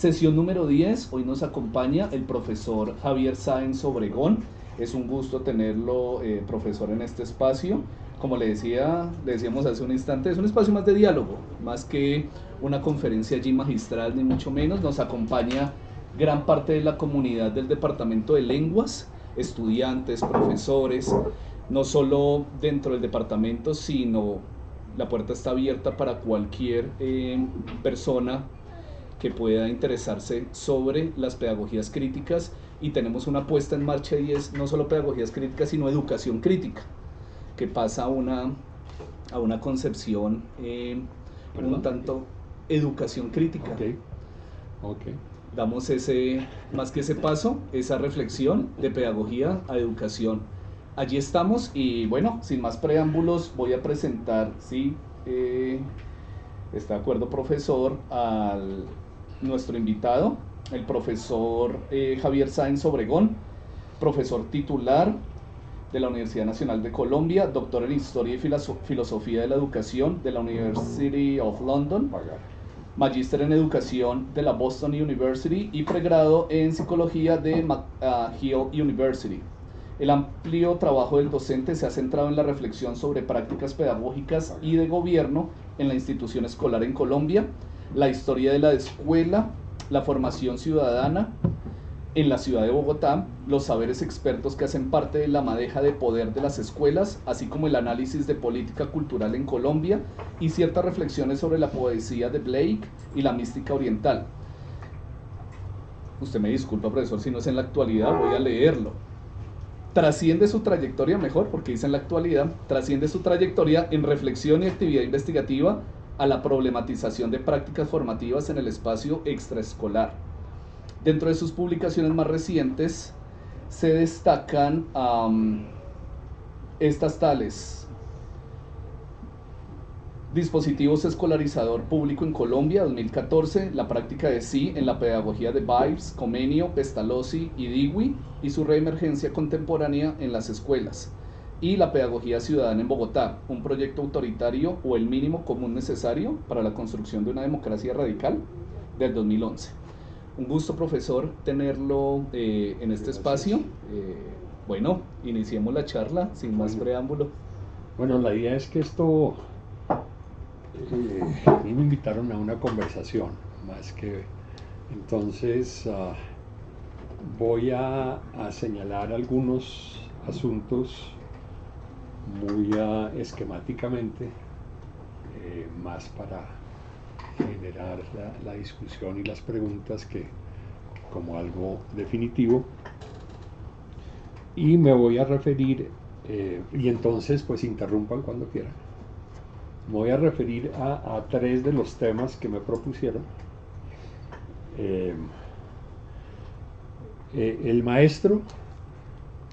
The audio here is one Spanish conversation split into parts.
Sesión número 10, hoy nos acompaña el profesor Javier Sáenz Obregón. Es un gusto tenerlo, profesor, en este espacio. Como decíamos hace un instante, es un espacio más de diálogo, más que una conferencia allí magistral, ni mucho menos. Nos acompaña gran parte de la comunidad del Departamento de Lenguas, estudiantes, profesores, no solo dentro del departamento, sino la puerta está abierta para cualquier persona que pueda interesarse sobre las pedagogías críticas, y tenemos una puesta en marcha y es no solo pedagogías críticas sino educación crítica, que pasa a una concepción un tanto educación crítica. Okay. Damos más que ese paso, esa reflexión de pedagogía a educación. Allí estamos y bueno, sin más preámbulos voy a presentar, ¿sí? ¿Está de acuerdo, profesor? Nuestro invitado, el profesor Javier Sáenz Obregón, profesor titular de la Universidad Nacional de Colombia, doctor en Historia y Filosofía de la Educación de la University of London, magíster en Educación de la Boston University y pregrado en Psicología de McGill University. El amplio trabajo del docente se ha centrado en la reflexión sobre prácticas pedagógicas y de gobierno en la institución escolar en Colombia, la historia de la escuela, la formación ciudadana en la ciudad de Bogotá, los saberes expertos que hacen parte de la madeja de poder de las escuelas, así como el análisis de política cultural en Colombia y ciertas reflexiones sobre la poesía de Blake y la mística oriental. Usted me disculpa, profesor, si no es en la actualidad, voy a leerlo. Trasciende su trayectoria, mejor, porque dice en la actualidad, trasciende su trayectoria en reflexión y actividad investigativa a la problematización de prácticas formativas en el espacio extraescolar. Dentro de sus publicaciones más recientes se destacan estas tales: Dispositivos escolarizador público en Colombia, 2014, la práctica de sí en la pedagogía de Vives, Comenio, Pestalozzi y Dewey y su reemergencia contemporánea en las escuelas, y la pedagogía ciudadana en Bogotá, un proyecto autoritario o el mínimo común necesario para la construcción de una democracia radical, del 2011. Un gusto, profesor, tenerlo en este espacio. Bueno, iniciemos la charla sin más preámbulo. Bueno, la idea es que esto, a mí me invitaron a una conversación, más que, entonces voy a señalar algunos asuntos muy esquemáticamente, más para generar la discusión y las preguntas que como algo definitivo, y me voy a referir, y entonces pues interrumpan cuando quieran. Me voy a referir a tres de los temas que me propusieron. El maestro,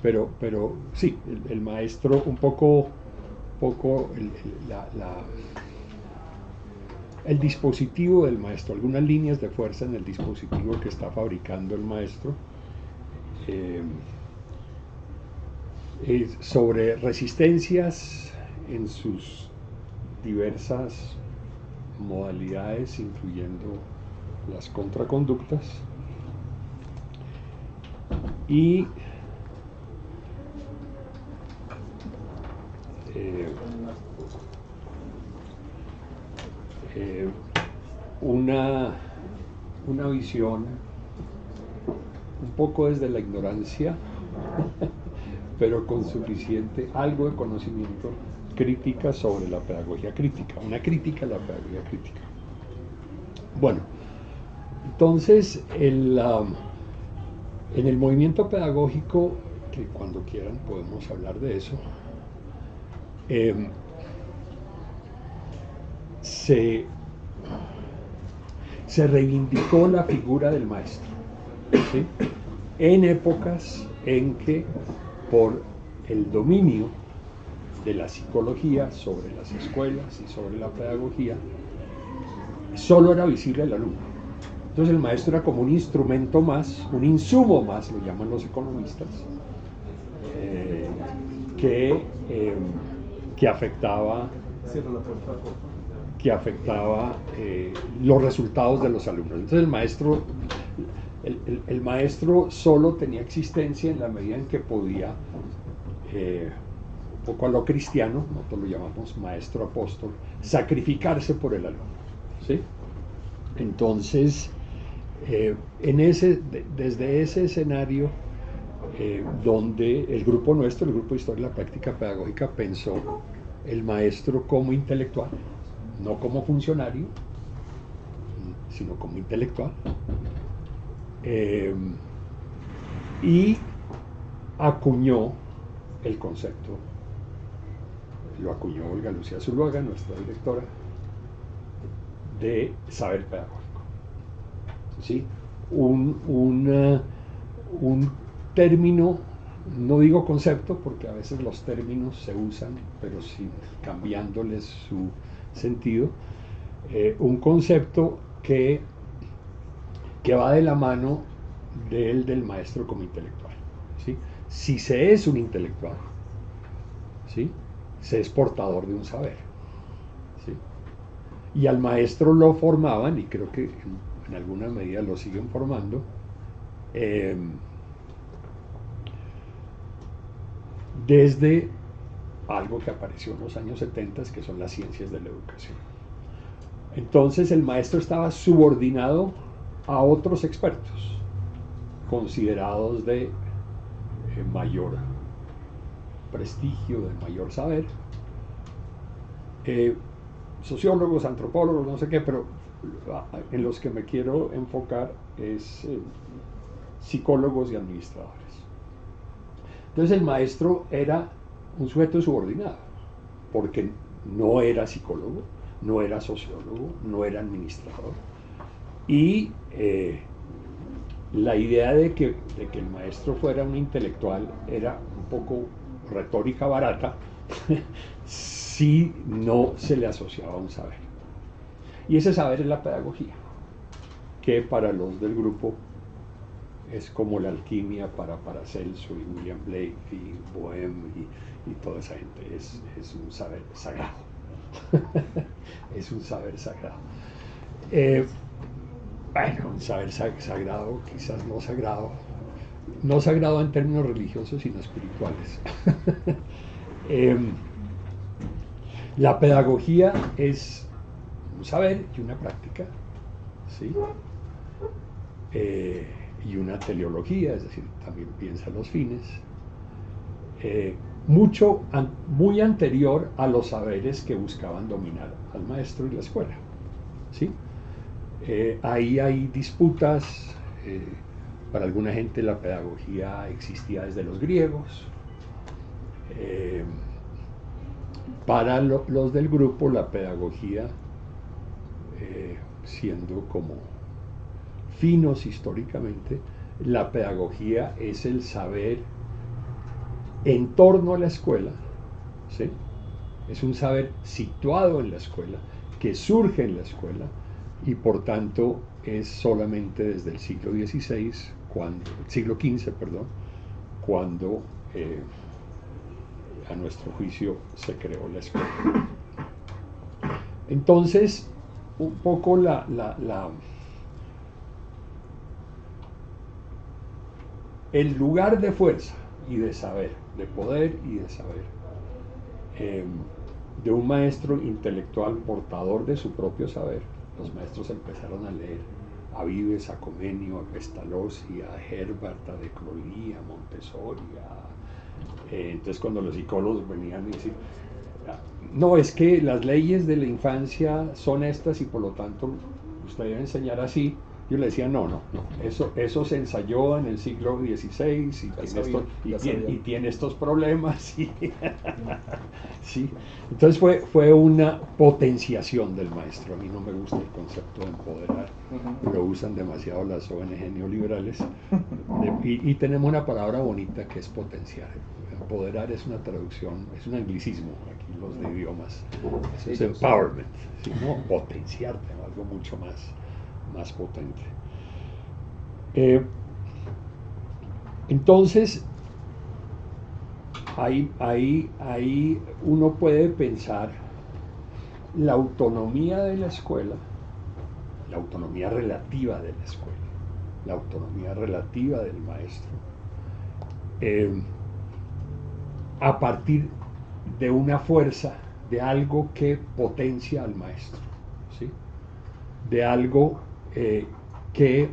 pero sí, el maestro un poco el dispositivo del maestro, algunas líneas de fuerza en el dispositivo que está fabricando el maestro, sobre resistencias en sus diversas modalidades, incluyendo las contraconductas, y una visión un poco desde la ignorancia, pero con suficiente algo de conocimiento crítica sobre la pedagogía crítica, una crítica a la pedagogía crítica. Bueno, entonces en el movimiento pedagógico, que cuando quieran podemos hablar de eso, se reivindicó la figura del maestro, ¿sí? En épocas en que, por el dominio de la psicología sobre las escuelas y sobre la pedagogía, solo era visible el alumno. Entonces el maestro era como un instrumento más, un insumo más, lo llaman los economistas, que afectaba que afectaba los resultados de los alumnos. Entonces el maestro solo tenía existencia en la medida en que podía, un poco a lo cristiano, nosotros lo llamamos maestro apóstol, sacrificarse por el alumno, ¿sí? Entonces, desde ese escenario, donde el grupo nuestro, el grupo de Historia de la Práctica Pedagógica, pensó el maestro como intelectual, no como funcionario, sino como intelectual, y acuñó el concepto, lo acuñó Olga Lucía Zuluaga, nuestra directora, de saber pedagógico. ¿Sí? Un término, no digo concepto, porque a veces los términos se usan, pero sí cambiándoles su sentido, un concepto que va de la mano del maestro como intelectual, ¿sí? Si se es un intelectual, ¿sí?, se es portador de un saber, ¿sí? Y al maestro lo formaban, y creo que en alguna medida lo siguen formando, desde algo que apareció en los años 70, que son las ciencias de la educación. Entonces el maestro estaba subordinado a otros expertos, considerados de mayor prestigio, de mayor saber, sociólogos, antropólogos, no sé qué, pero en los que me quiero enfocar es psicólogos y administradores. Entonces el maestro era un sujeto subordinado, porque no era psicólogo, no era sociólogo, no era administrador. Y la idea de que el maestro fuera un intelectual era un poco retórica barata si no se le asociaba a un saber. Y ese saber es la pedagogía, que para los del grupo es como la alquimia para Paracelso y William Blake y Bohème y toda esa gente. Es un saber sagrado. Es un saber sagrado. Bueno, un saber sagrado, quizás no sagrado en términos religiosos, sino espirituales. La pedagogía es un saber y una práctica, ¿sí? Y una teleología, es decir, también piensa los fines, muy anterior a los saberes que buscaban dominar al maestro y la escuela, ¿sí? Ahí hay disputas. Para alguna gente la pedagogía existía desde los griegos. Para los del grupo, la pedagogía, siendo como finos históricamente, la pedagogía es el saber en torno a la escuela, ¿sí? Es un saber situado en la escuela, que surge en la escuela, y por tanto es solamente desde el siglo XVI, siglo XV, cuando a nuestro juicio se creó la escuela. Entonces, un poco el lugar de fuerza y de saber, de poder y de saber, de un maestro intelectual portador de su propio saber. Los maestros empezaron a leer a Vives, a Comenio, a Pestalozzi, a Herbart, a De Crowley, a Montessori. Entonces cuando los psicólogos venían y decían, no, es que las leyes de la infancia son estas y por lo tanto usted debe enseñar así, yo le decía, no, eso se ensayó en el siglo XVI y tiene estos problemas. ¿Sí? Entonces fue una potenciación del maestro. A mí no me gusta el concepto de empoderar, lo usan demasiado las ONG neoliberales, y tenemos una palabra bonita que es potenciar. Empoderar es una traducción, es un anglicismo, aquí los de idiomas, eso es empowerment, ¿sí? No, potenciarte, algo mucho más potente. Entonces, ahí uno puede pensar la autonomía de la escuela, la autonomía relativa de la escuela, la autonomía relativa del maestro, a partir de una fuerza, de algo que potencia al maestro, ¿sí? De algo que,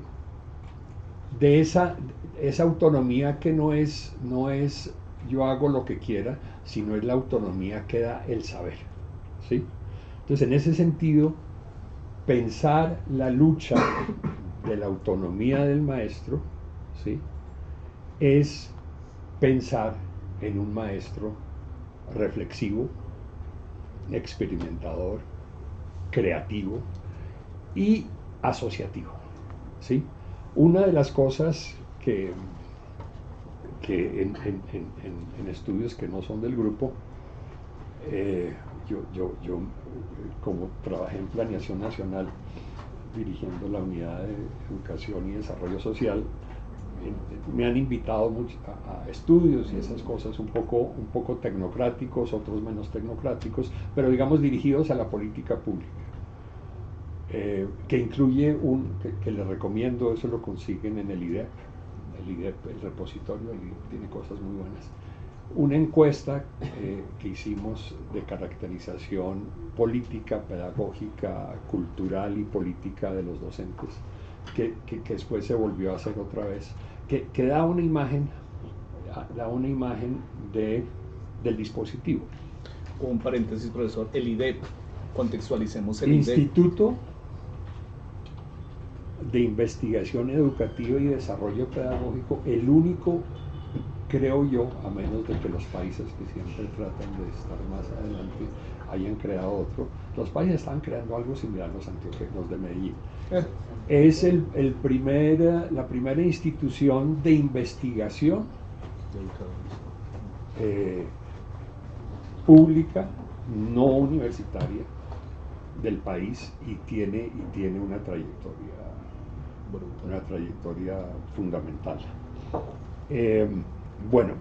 de esa autonomía que no es yo hago lo que quiera, sino es la autonomía que da el saber, ¿sí? Entonces, en ese sentido, pensar la lucha de la autonomía del maestro, ¿sí?, es pensar en un maestro reflexivo, experimentador, creativo y asociativo, ¿sí? Una de las cosas que en estudios que no son del grupo, yo como trabajé en Planeación Nacional dirigiendo la unidad de educación y desarrollo social, me han invitado mucho a estudios y esas cosas un poco tecnocráticos, otros menos tecnocráticos, pero digamos dirigidos a la política pública, que incluye que les recomiendo, eso lo consiguen en el IDEP, el repositorio, el IDEP tiene cosas muy buenas, una encuesta que hicimos de caracterización política, pedagógica, cultural y política de los docentes, que después se volvió a hacer otra vez, que da una imagen del dispositivo. Un paréntesis, profesor, el IDEP, contextualicemos el Instituto de Investigación Educativa y Desarrollo Pedagógico, el único, creo yo, a menos de que los países que siempre tratan de estar más adelante hayan creado otro, los países están creando algo similar a los antioqueños, los de Medellín. Es la primera institución de investigación pública, no universitaria, del país, y tiene una trayectoria fundamental. Bueno,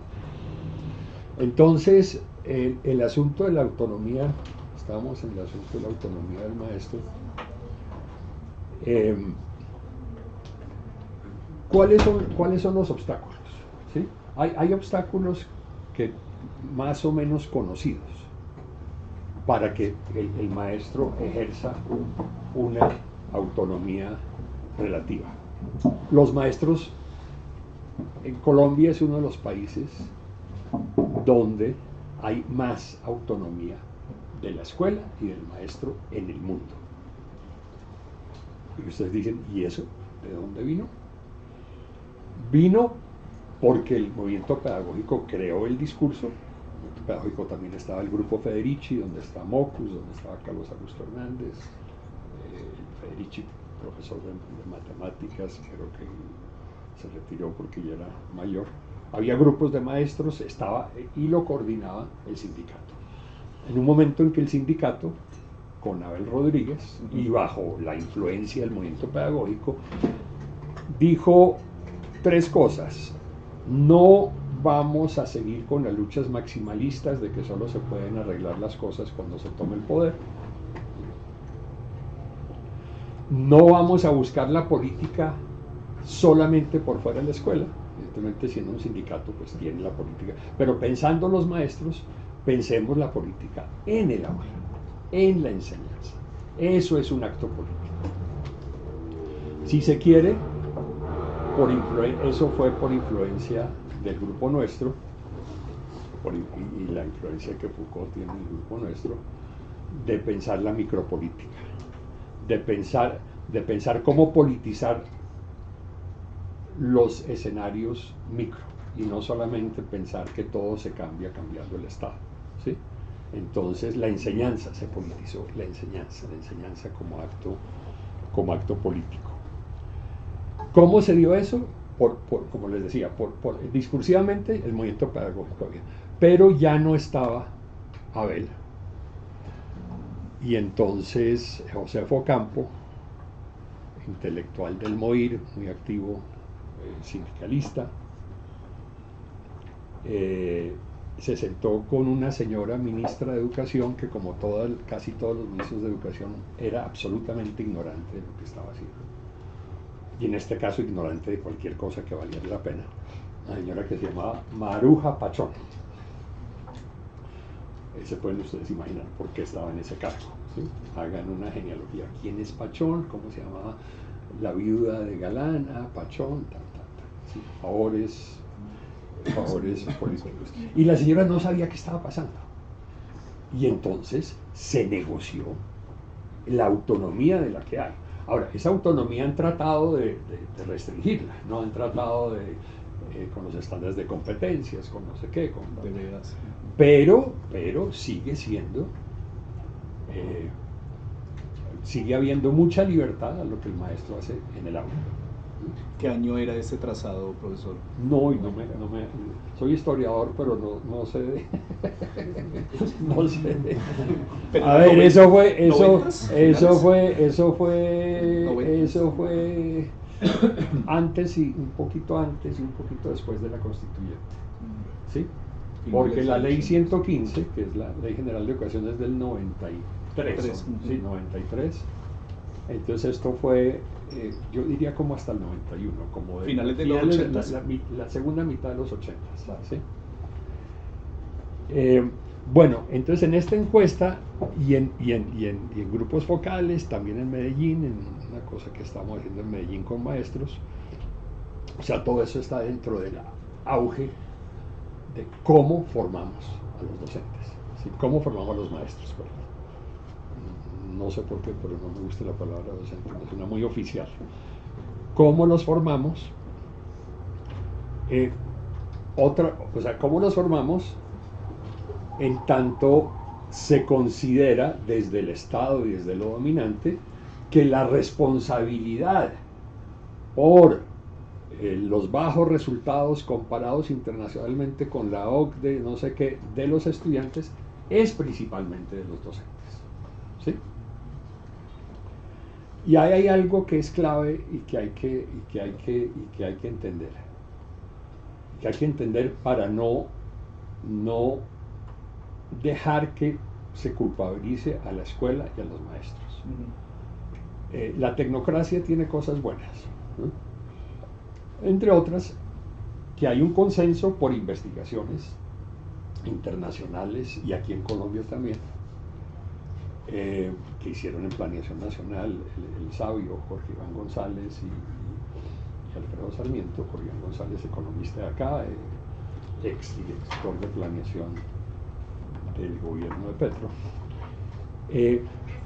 entonces el asunto de la autonomía, estamos en el asunto de la autonomía del maestro. ¿Cuáles son los obstáculos? ¿Sí? Hay obstáculos que más o menos conocidos para que el maestro ejerza una autonomía relativa. Los maestros, en Colombia es uno de los países donde hay más autonomía de la escuela y del maestro en el mundo. Y ustedes dicen, ¿y eso de dónde vino? Vino porque el movimiento pedagógico creó el discurso. En el movimiento pedagógico también estaba el grupo Federici, donde está Mocus, donde estaba Carlos Augusto Hernández, Federici, profesor de matemáticas, creo que se retiró porque ya era mayor. Había grupos de maestros, y lo coordinaba el sindicato. En un momento en que el sindicato, con Abel Rodríguez, y bajo la influencia del movimiento pedagógico, dijo tres cosas: no vamos a seguir con las luchas maximalistas de que solo se pueden arreglar las cosas cuando se tome el poder, no vamos a buscar la política solamente por fuera de la escuela. Evidentemente, siendo un sindicato, pues tiene la política, pero pensando los maestros, pensemos la política en el aula, en la enseñanza. Eso es un acto político. Si se quiere, eso fue por influencia del grupo nuestro, y la influencia que Foucault tiene en el grupo nuestro, de pensar la micropolítica, de pensar cómo politizar los escenarios micro, y no solamente pensar que todo se cambia cambiando el Estado, ¿sí? Entonces la enseñanza se politizó, la enseñanza como acto político. ¿Cómo se dio eso? Como les decía, discursivamente el movimiento pedagógico había, pero ya no estaba Abel. Y entonces Josefo Ocampo, intelectual del MOIR, muy activo, sindicalista, se sentó con una señora ministra de Educación que, como casi todos los ministros de Educación, era absolutamente ignorante de lo que estaba haciendo. Y en este caso ignorante de cualquier cosa que valiera la pena. Una señora que se llamaba Maruja Pachón. Se pueden ustedes imaginar por qué estaba en ese cargo, ¿sí? Hagan una genealogía. ¿Quién es Pachón? ¿Cómo se llamaba la viuda de Galán? Ah, Pachón, tal, tal, tal. ¿Sí? Favores políticos. Y la señora no sabía qué estaba pasando. Y entonces se negoció la autonomía de la que hay. Ahora, esa autonomía han tratado de restringirla, no han tratado de, con los estándares de competencias, con no sé qué, con pero sigue siendo, sigue habiendo mucha libertad a lo que el maestro hace en el aula. ¿Qué año era ese trazado, profesor? No soy historiador, pero no sé no sé. Pero a ver, eso fue antes y un poquito antes y un poquito después de la constituyente, ¿sí? Porque la ley 115, que es la Ley General de Educación, es del 93, sí, 93. Entonces esto fue, yo diría como hasta el 91, como de finales de los 80. La segunda mitad de los 80, ¿sí? Bueno, entonces en esta encuesta y en grupos focales, también en Medellín, en una cosa que estamos haciendo en Medellín con maestros, o sea, todo eso está dentro del auge de cómo formamos a los docentes, ¿sí? Cómo formamos a los maestros, perdón. No sé por qué, pero no me gusta la palabra docente, no es una muy oficial. ¿Cómo los formamos? ¿Cómo los formamos? En tanto se considera desde el Estado y desde lo dominante que la responsabilidad por los bajos resultados comparados internacionalmente con la OCDE, no sé qué, de los estudiantes es principalmente de los docentes, ¿sí? Y ahí hay algo que es clave y que hay que entender. Que hay que entender para no dejar que se culpabilice a la escuela y a los maestros. La tecnocracia tiene cosas buenas, ¿no? Entre otras, que hay un consenso por investigaciones internacionales y aquí en Colombia también, que hicieron en Planeación Nacional el sabio Jorge Iván González y Alfredo Sarmiento. Jorge Iván González, economista de acá, ex director de planeación del gobierno de Petro,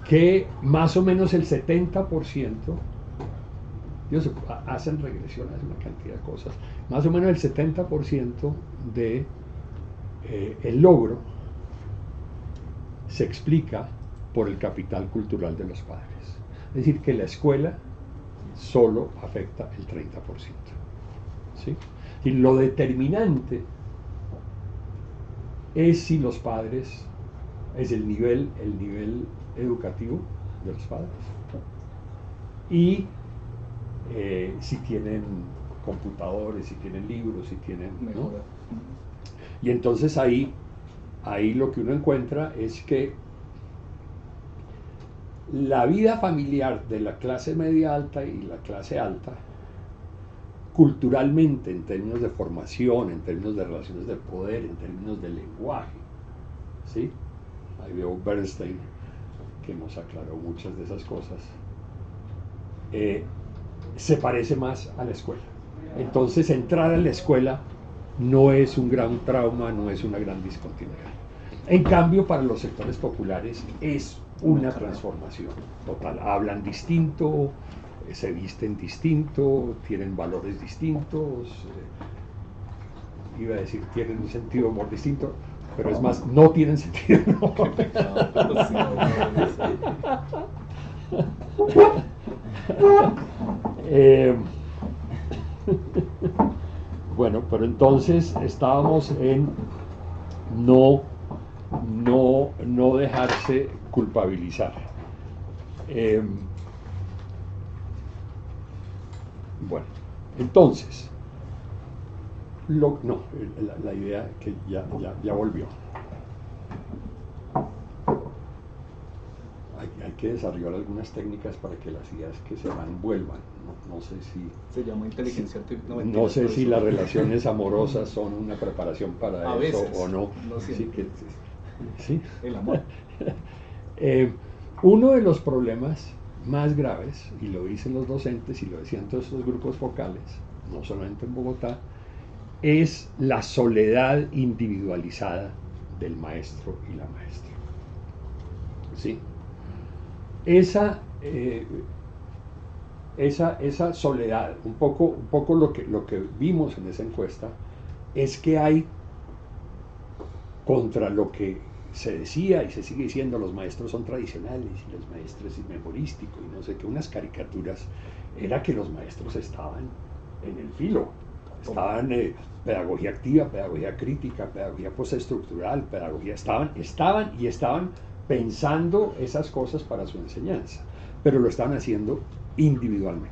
que más o menos el 70%, ellos hacen regresión, hacen una cantidad de cosas, más o menos el 70% de el logro se explica por el capital cultural de los padres. Es decir, que la escuela solo afecta el 30%. ¿Sí? Y lo determinante es si los padres, es el nivel educativo de los padres y si tienen computadores, si tienen libros, si tienen, ¿no? Y entonces ahí lo que uno encuentra es que la vida familiar de la clase media alta y la clase alta, culturalmente, en términos de formación, en términos de relaciones de poder, en términos de lenguaje, ¿sí? Ahí veo Bernstein, que nos aclaró muchas de esas cosas, se parece más a la escuela. Entonces, entrar a la escuela no es un gran trauma, no es una gran discontinuidad. En cambio, para los sectores populares es una transformación total. Hablan distinto, se visten distinto, tienen valores distintos, iba a decir tienen un sentido de humor distinto, pero es más, no tienen sentido de humor. Bueno, pero entonces estábamos en no dejarse culpabilizar. Bueno, entonces, No, la idea que ya volvió. Hay que desarrollar algunas técnicas para que las ideas que se van vuelvan. No sé si... Se llama inteligencia artificial. No sé si las relaciones amorosas son una preparación para a eso veces, o no. No siempre. Sí. El amor. Uno de los problemas más graves, y lo dicen los docentes y lo decían todos estos grupos focales, no solamente en Bogotá, es la soledad individualizada del maestro y la maestra. ¿Sí? Esa soledad, un poco lo que vimos en esa encuesta, es que hay, contra lo que se decía y se sigue diciendo, los maestros son tradicionales y los maestros es memorístico y no sé qué, unas caricaturas, era que los maestros estaban en el filo, estaban pedagogía activa, pedagogía crítica, pedagogía postestructural, pedagogía, estaban pensando esas cosas para su enseñanza, pero lo estaban haciendo individualmente,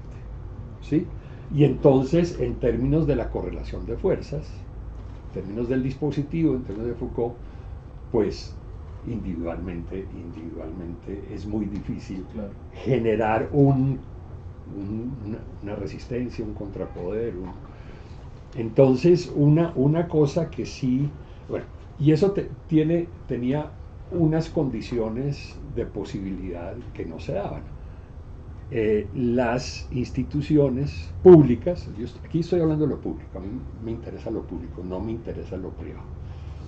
¿sí? Y entonces, en términos de la correlación de fuerzas, en términos del dispositivo, en términos de Foucault, pues individualmente es muy difícil generar una resistencia, un contrapoder. Entonces, una cosa que sí, bueno, y eso tenía unas condiciones de posibilidad que no se daban. Las instituciones públicas, aquí estoy hablando de lo público, a mí me interesa lo público, no me interesa lo privado.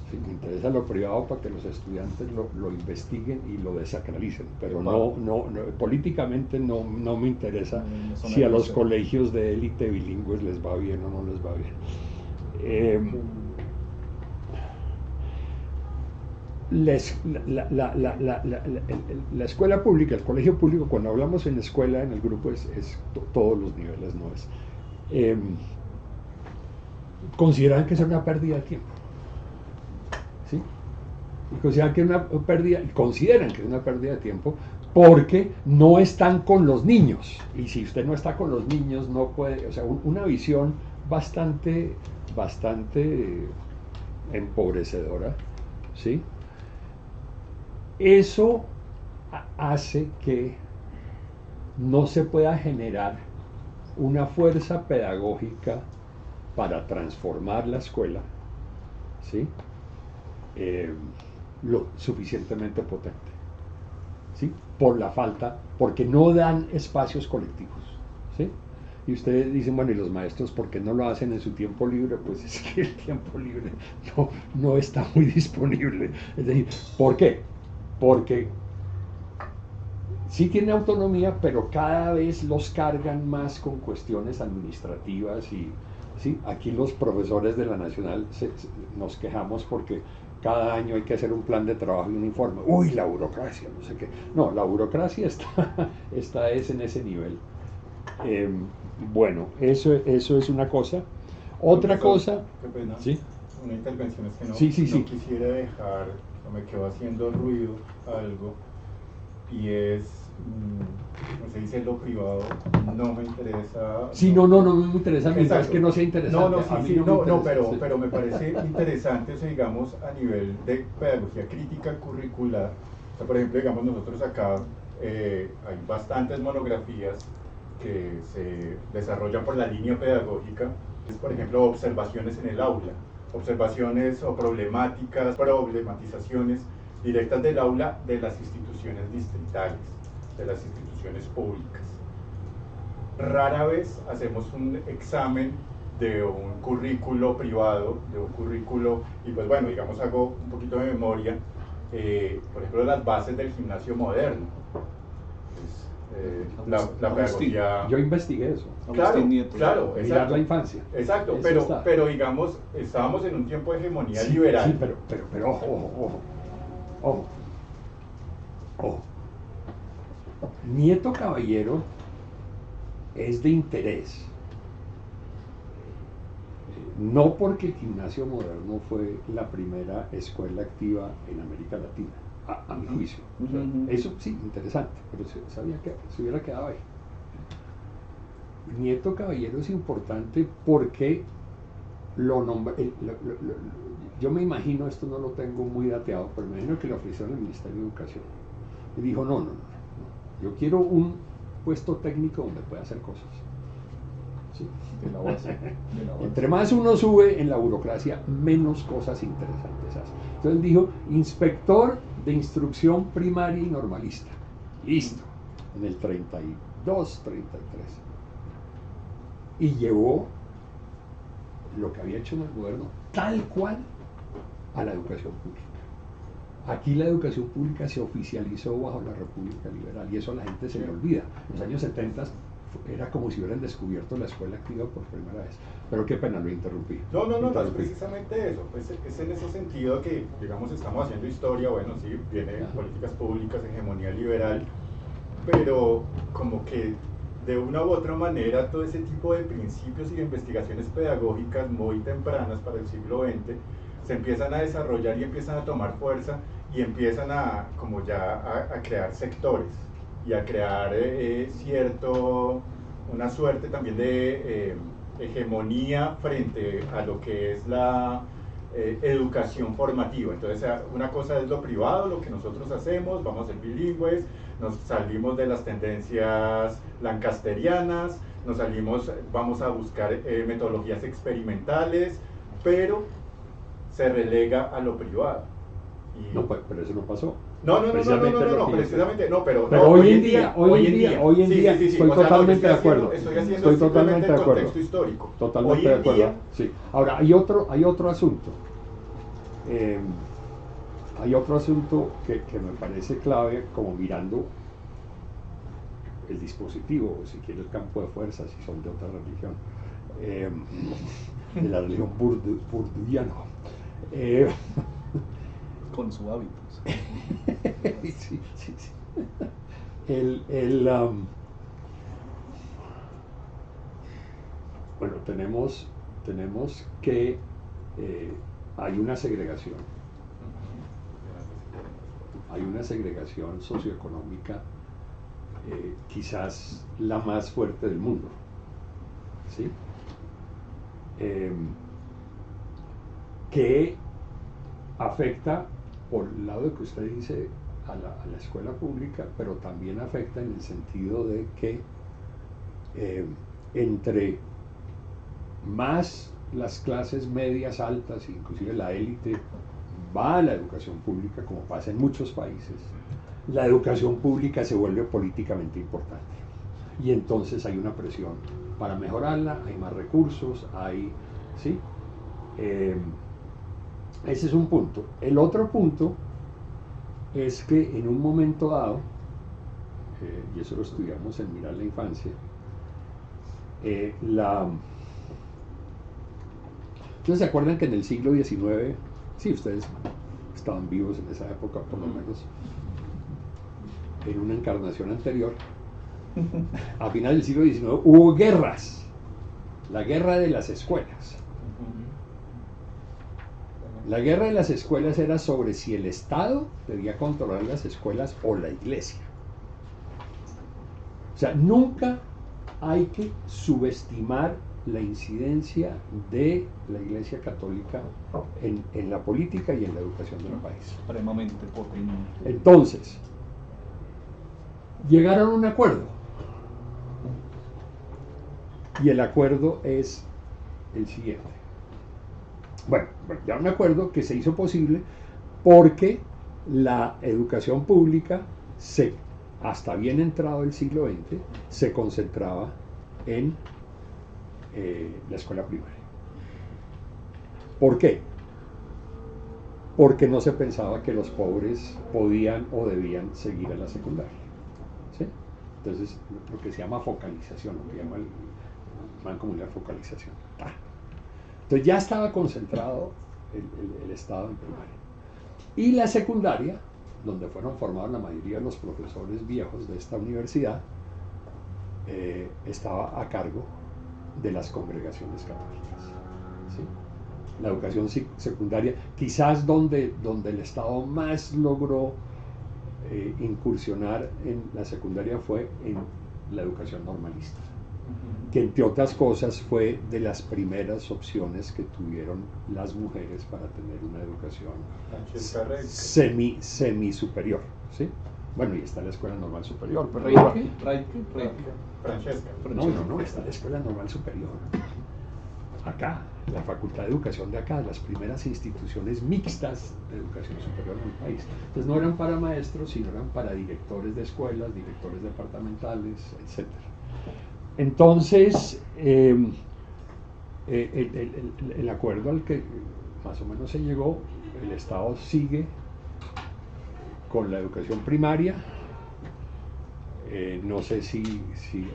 Sí, me interesa lo privado para que los estudiantes lo investiguen y lo desacralicen, pero no políticamente no me interesa si a los colegios de élite bilingües les va bien o no les va bien. La escuela pública, el colegio público, cuando hablamos en escuela, en el grupo es todos los niveles, no es. Consideran que es una pérdida de tiempo. ¿Sí? Y consideran que es una pérdida de tiempo porque no están con los niños. Y si usted no está con los niños, no puede, o sea, una visión bastante empobrecedora, ¿sí? Eso hace que no se pueda generar una fuerza pedagógica para transformar la escuela, ¿sí? Lo suficientemente potente, ¿sí? Porque no dan espacios colectivos, ¿sí? Y ustedes dicen, bueno, ¿y los maestros por qué no lo hacen en su tiempo libre? Pues es que el tiempo libre no está muy disponible. Es decir, ¿por qué? Porque sí tiene autonomía, pero cada vez los cargan más con cuestiones administrativas y ¿sí? Aquí los profesores de la Nacional nos quejamos porque cada año hay que hacer un plan de trabajo y un informe. Uy, la burocracia, no sé qué. No, la burocracia está en ese nivel. Bueno, eso es una cosa. Otra cosa... Qué pena. ¿Sí? Una intervención es que no quisiera dejar, me quedó haciendo ruido algo, y es, no se dice lo privado, no me interesa. Sí, no me interesa, mientras que no sea interesante. Pero me parece interesante, o sea, digamos, a nivel de pedagogía crítica curricular. O sea, por ejemplo, digamos, nosotros acá hay bastantes monografías que se desarrollan por la línea pedagógica, es, por ejemplo, observaciones en el aula, observaciones o problematizaciones directas del aula de las instituciones distritales, de las instituciones públicas. Rara vez hacemos un examen de un currículo privado, de un currículo, y pues bueno, digamos, hago un poquito de memoria, por ejemplo, las bases del gimnasio moderno. La pedagogía... Yo investigué eso. Claro, mirar la infancia. Exacto, pero digamos, estábamos en un tiempo de hegemonía liberal. Sí, pero ojo. Nieto Caballero es de interés. No porque el gimnasio moderno fue la primera escuela activa en América Latina, a mi juicio. O sea, eso sí, interesante, pero sabía que se hubiera quedado ahí. Nieto Caballero es importante porque yo me imagino, esto no lo tengo muy dateado, pero me imagino que le ofrecieron al Ministerio de Educación. Y dijo, no, yo quiero un puesto técnico donde pueda hacer cosas. ¿Sí? De la base. Entre más uno sube en la burocracia, menos cosas interesantes hace. Entonces dijo, inspector de instrucción primaria y normalista. Listo, en el 32, 33. Y llevó lo que había hecho en el gobierno tal cual a la educación pública. Aquí la educación pública se oficializó bajo la República Liberal y eso a la gente se le olvida. En los años 70 era como si hubieran descubierto la escuela activa por primera vez. Pero qué pena, lo interrumpí. No, es precisamente eso. Pues es en ese sentido que, digamos, estamos haciendo historia, bueno, sí, viene políticas públicas, hegemonía liberal, pero como que de una u otra manera todo ese tipo de principios y de investigaciones pedagógicas muy tempranas para el siglo XX se empiezan a desarrollar y empiezan a tomar fuerza y empiezan a como ya a crear sectores y a crear una suerte también de hegemonía frente a lo que es la educación formativa. Entonces una cosa es lo privado, lo que nosotros hacemos, vamos a ser bilingües, nos salimos de las tendencias lancasterianas, vamos a buscar metodologías experimentales, pero se relega a lo privado. No, pero eso no pasó. No, precisamente no, pero hoy en día, estoy totalmente de acuerdo. Estoy totalmente de acuerdo. Contexto histórico. Totalmente de acuerdo. Sí. Ahora, hay otro asunto. Hay otro asunto que me parece clave, como mirando el dispositivo, o si quiere el campo de fuerza, si son de otra religión, de la religión burduiana. Con su hábitos. Sí. Bueno, tenemos que hay una segregación. Hay una segregación socioeconómica, quizás la más fuerte del mundo. ¿Sí? Que afecta, por el lado de que usted dice, a la escuela pública, pero también afecta en el sentido de que entre más las clases medias altas, inclusive la élite, va a la educación pública, como pasa en muchos países, la educación pública se vuelve políticamente importante. Y entonces hay una presión para mejorarla, hay más recursos, ¿sí? Ese es un punto. El otro punto es que en un momento dado, y eso lo estudiamos en Mirar la Infancia, ¿ustedes se acuerdan que en el siglo XIX, sí, ustedes estaban vivos en esa época por lo menos, en una encarnación anterior, a finales del siglo XIX hubo guerras, la guerra de las escuelas. La guerra de las escuelas era sobre si el Estado debía controlar las escuelas o la Iglesia. O sea, nunca hay que subestimar la incidencia de la Iglesia Católica en la política y en la educación del país. Supremamente potente. Entonces, llegaron a un acuerdo. Y el acuerdo es el siguiente. Bueno, ya me acuerdo que se hizo posible porque la educación pública, hasta bien entrado el siglo XX, se concentraba en la escuela primaria. ¿Por qué? Porque no se pensaba que los pobres podían o debían seguir a la secundaria. ¿Sí? Entonces, lo que se llama focalización, lo que llama el Banco Mundial focalización. Entonces ya estaba concentrado el Estado en primaria. Y la secundaria, donde fueron formados la mayoría de los profesores viejos de esta universidad, estaba a cargo de las congregaciones católicas. ¿Sí? La educación secundaria, quizás donde el Estado más logró incursionar en la secundaria fue en la educación normalista. que entre otras cosas fue de las primeras opciones que tuvieron las mujeres para tener una educación semi superior, ¿sí? Bueno, y está la Escuela Normal Superior, pero Francesca. no, está la Escuela Normal Superior. Acá, la Facultad de Educación de acá, las primeras instituciones mixtas de educación superior en el país. Entonces no eran para maestros, sino eran para directores de escuelas, directores departamentales, etc. Entonces, el acuerdo al que más o menos se llegó, el Estado sigue con la educación primaria. No sé si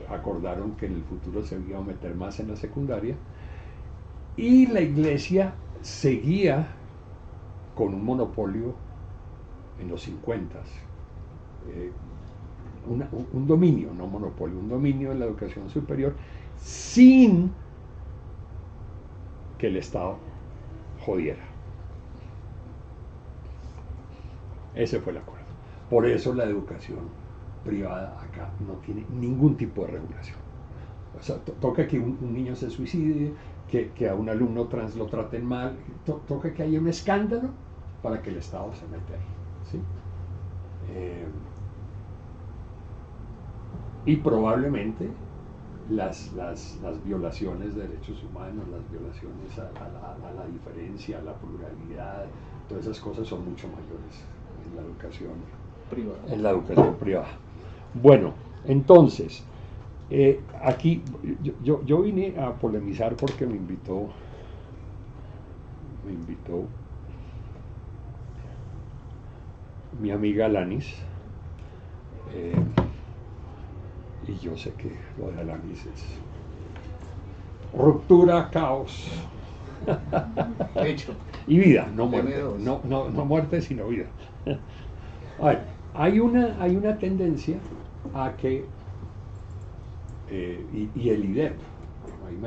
acordaron que en el futuro se iba a meter más en la secundaria. Y la Iglesia seguía con un monopolio en los 50, un dominio, no monopolio, un dominio en la educación superior, sin que el Estado jodiera. Ese fue el acuerdo. Por eso la educación privada acá no tiene ningún tipo de regulación. O sea, toca que un niño se suicide, que a un alumno trans lo traten mal, toca que haya un escándalo para que el Estado se mete ahí, ¿sí? Y probablemente las violaciones de derechos humanos, las violaciones a la diferencia, a la pluralidad, todas esas cosas son mucho mayores en la educación privada. En la educación privada. Bueno, entonces, aquí yo vine a polemizar porque me invitó mi amiga Alanis, y yo sé que lo de Alanis es ruptura, caos Hecho. y vida, no muerte, no muerte sino vida. A ver, hay una tendencia a que y el IDEP, ahí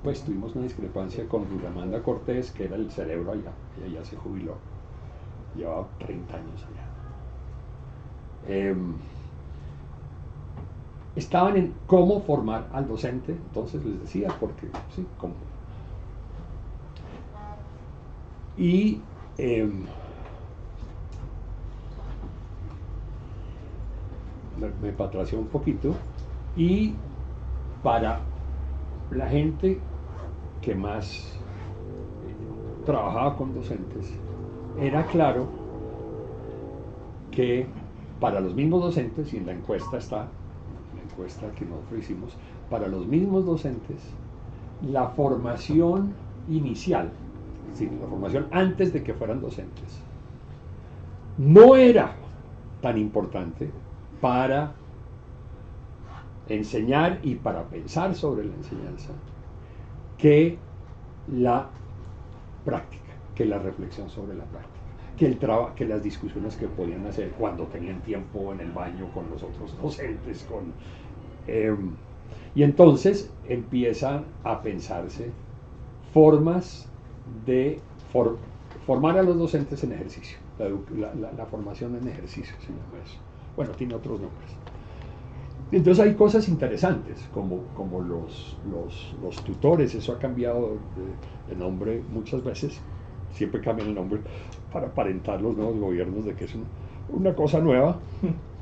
pues tuvimos una discrepancia con Rulamanda Cortés, que era el cerebro allá, ella ya se jubiló, llevaba 30 años allá. Estaban en cómo formar al docente, entonces les decía, porque sí, cómo. Y me patració un poquito, y para la gente que más trabajaba con docentes, era claro que para los mismos docentes, y en la encuesta está, la encuesta que nosotros hicimos, para los mismos docentes, la formación inicial, es decir, la formación antes de que fueran docentes, no era tan importante para enseñar y para pensar sobre la enseñanza que la práctica, que la reflexión sobre la práctica, que las discusiones que podían hacer cuando tenían tiempo en el baño con los otros docentes, y entonces empiezan a pensarse formas de formar a los docentes en ejercicio, la formación en ejercicio se llama eso. Bueno, tiene otros nombres. Entonces hay cosas interesantes, como los tutores, eso ha cambiado de nombre muchas veces, siempre cambian el nombre para aparentar los nuevos gobiernos de que es una cosa nueva,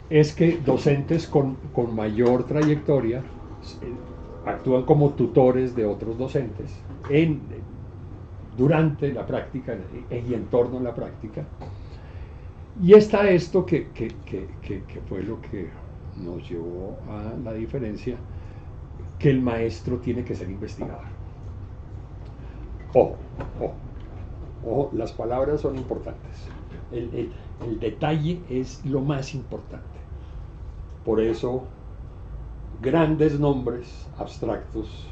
es que docentes con mayor trayectoria actúan como tutores de otros docentes durante la práctica y en torno a la práctica. Y está esto que fue lo que nos llevó a la diferencia, que el maestro tiene que ser investigador. Ojo, las palabras son importantes. El detalle es lo más importante. Por eso, grandes nombres abstractos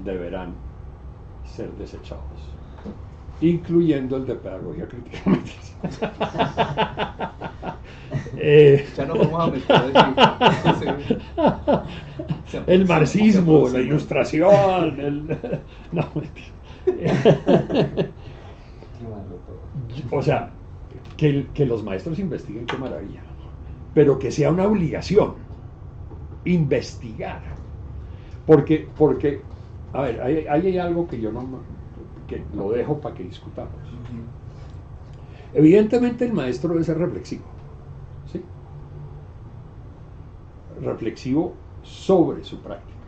deberán ser desechados, incluyendo el de pedagogía crítica. Ya no vamos a meter el marxismo, la ilustración, no, o sea, que los maestros investiguen, qué maravilla, pero que sea una obligación investigar, Porque a ver, ahí hay algo que yo no, que lo dejo para que discutamos. Evidentemente el maestro debe ser reflexivo, ¿sí? Reflexivo sobre su práctica,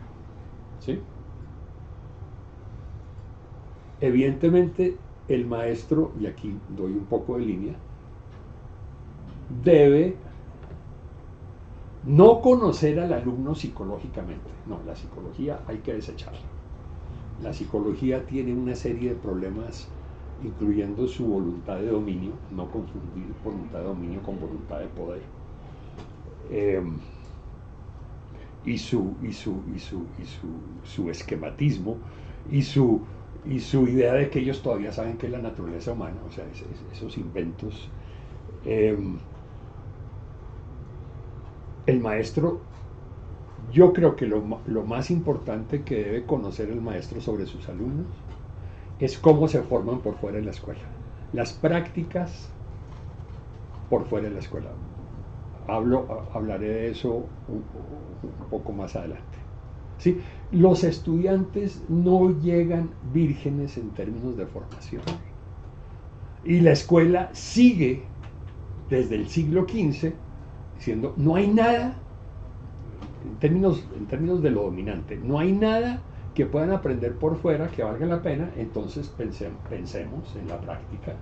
¿sí? Evidentemente el maestro, y aquí doy un poco de línea, debe no conocer al alumno psicológicamente. No, la psicología hay que desecharla. La psicología tiene una serie de problemas, incluyendo su voluntad de dominio, no confundir voluntad de dominio con voluntad de poder. Y su esquematismo y su idea de que ellos todavía saben qué es la naturaleza humana, o sea, esos inventos. El maestro, yo creo que lo más importante que debe conocer el maestro sobre sus alumnos es cómo se forman por fuera de la escuela, las prácticas por fuera de la escuela. Hablaré de eso un poco más adelante. ¿Sí? Los estudiantes no llegan vírgenes en términos de formación. Y la escuela sigue desde el siglo XV diciendo, no hay nada, en términos de lo dominante, no hay nada que puedan aprender por fuera que valga la pena, entonces pensemos en la práctica,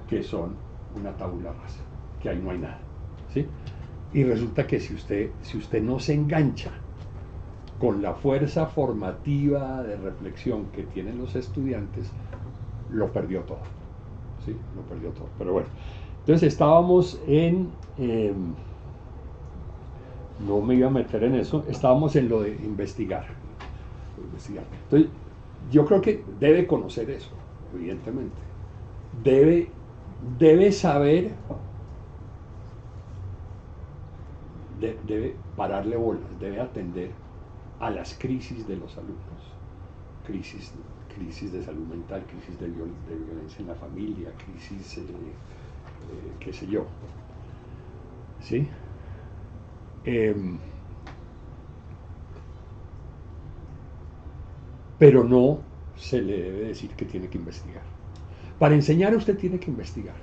que son una tabula rasa, que ahí no hay nada. ¿Sí? Y resulta que si usted no se engancha con la fuerza formativa de reflexión que tienen los estudiantes, lo perdió todo. ¿Sí? Lo perdió todo. Pero bueno, entonces estábamos en... no me iba a meter en eso, estábamos en lo de investigar. Entonces, yo creo que debe conocer eso, evidentemente. Debe saber, debe pararle bolas, debe atender a las crisis de los alumnos. Crisis de salud mental, crisis de violencia en la familia, crisis, qué sé yo. ¿Sí? Pero no se le debe decir que tiene que investigar. Para enseñar usted tiene que investigar.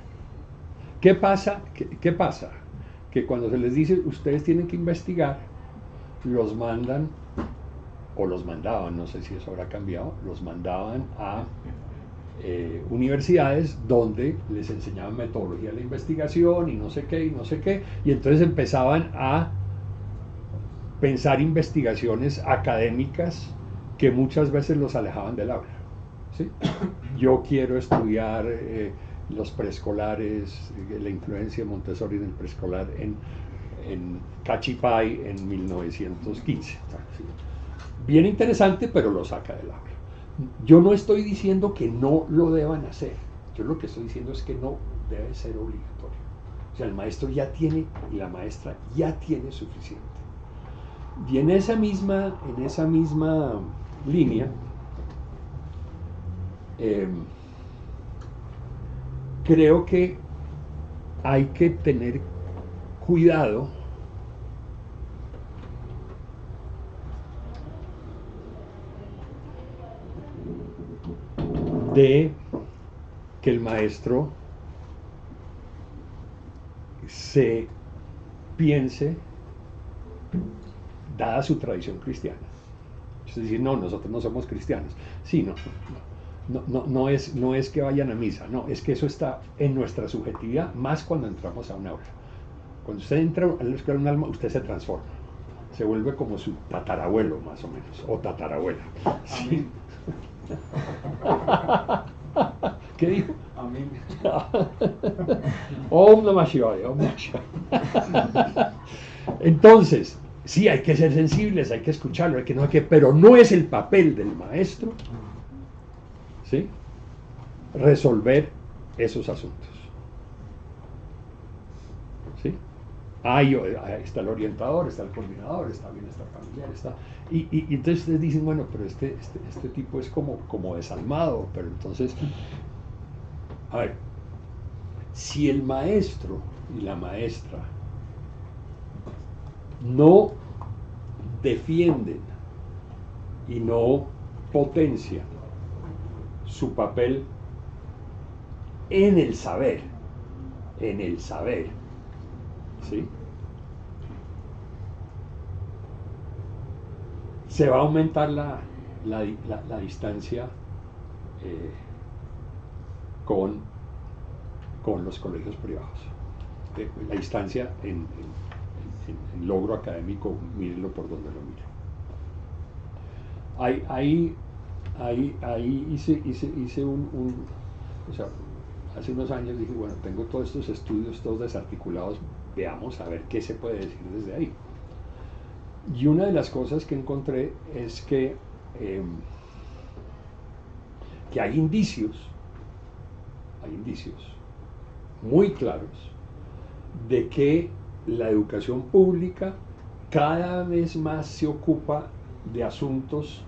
¿Qué pasa? ¿Qué pasa? Que cuando se les dice ustedes tienen que investigar, los mandan, o los mandaban, no sé si eso habrá cambiado, los mandaban a universidades donde les enseñaban metodología de la investigación y no sé qué, y entonces empezaban a pensar investigaciones académicas que muchas veces los alejaban del aula. ¿Sí? Yo quiero estudiar los preescolares, la influencia de Montessori en el preescolar en Cachipay en 1915. ¿Sí? Bien interesante, pero lo saca del aula. Yo no estoy diciendo que no lo deban hacer, yo lo que estoy diciendo es que no debe ser obligatorio. O sea, el maestro ya tiene y la maestra ya tiene suficiente. Y en esa misma línea, creo que hay que tener cuidado de que el maestro se piense, dada su tradición cristiana. Es decir, no, nosotros no somos cristianos. Sí, no es que vayan a misa, no, es que eso está en nuestra subjetividad, más cuando entramos a un aula. Cuando usted entra a la escuela de un alma, usted se transforma. Se vuelve como su tatarabuelo, más o menos, o tatarabuela. ¿Sí? ¿Qué dijo? Amén. Om Namah Shivaya, Om Namah Shivaya. Entonces, sí, hay que ser sensibles, hay que escucharlo, pero no es el papel del maestro, ¿sí?, resolver esos asuntos. ¿Sí? Ahí está el orientador, está el coordinador, está el bienestar familiar, está... Y entonces ustedes dicen, bueno, pero este tipo es como desalmado, pero entonces, a ver, si el maestro y la maestra no defienden y no potencia su papel en el saber, ¿sí? Se va a aumentar la distancia con los colegios privados. La distancia en logro académico, mírenlo por donde lo mire. Ahí hice o sea, hace unos años dije, bueno, tengo todos estos estudios, todos desarticulados, veamos a ver qué se puede decir desde ahí. Y una de las cosas que encontré es que hay indicios muy claros de que la educación pública cada vez más se ocupa de asuntos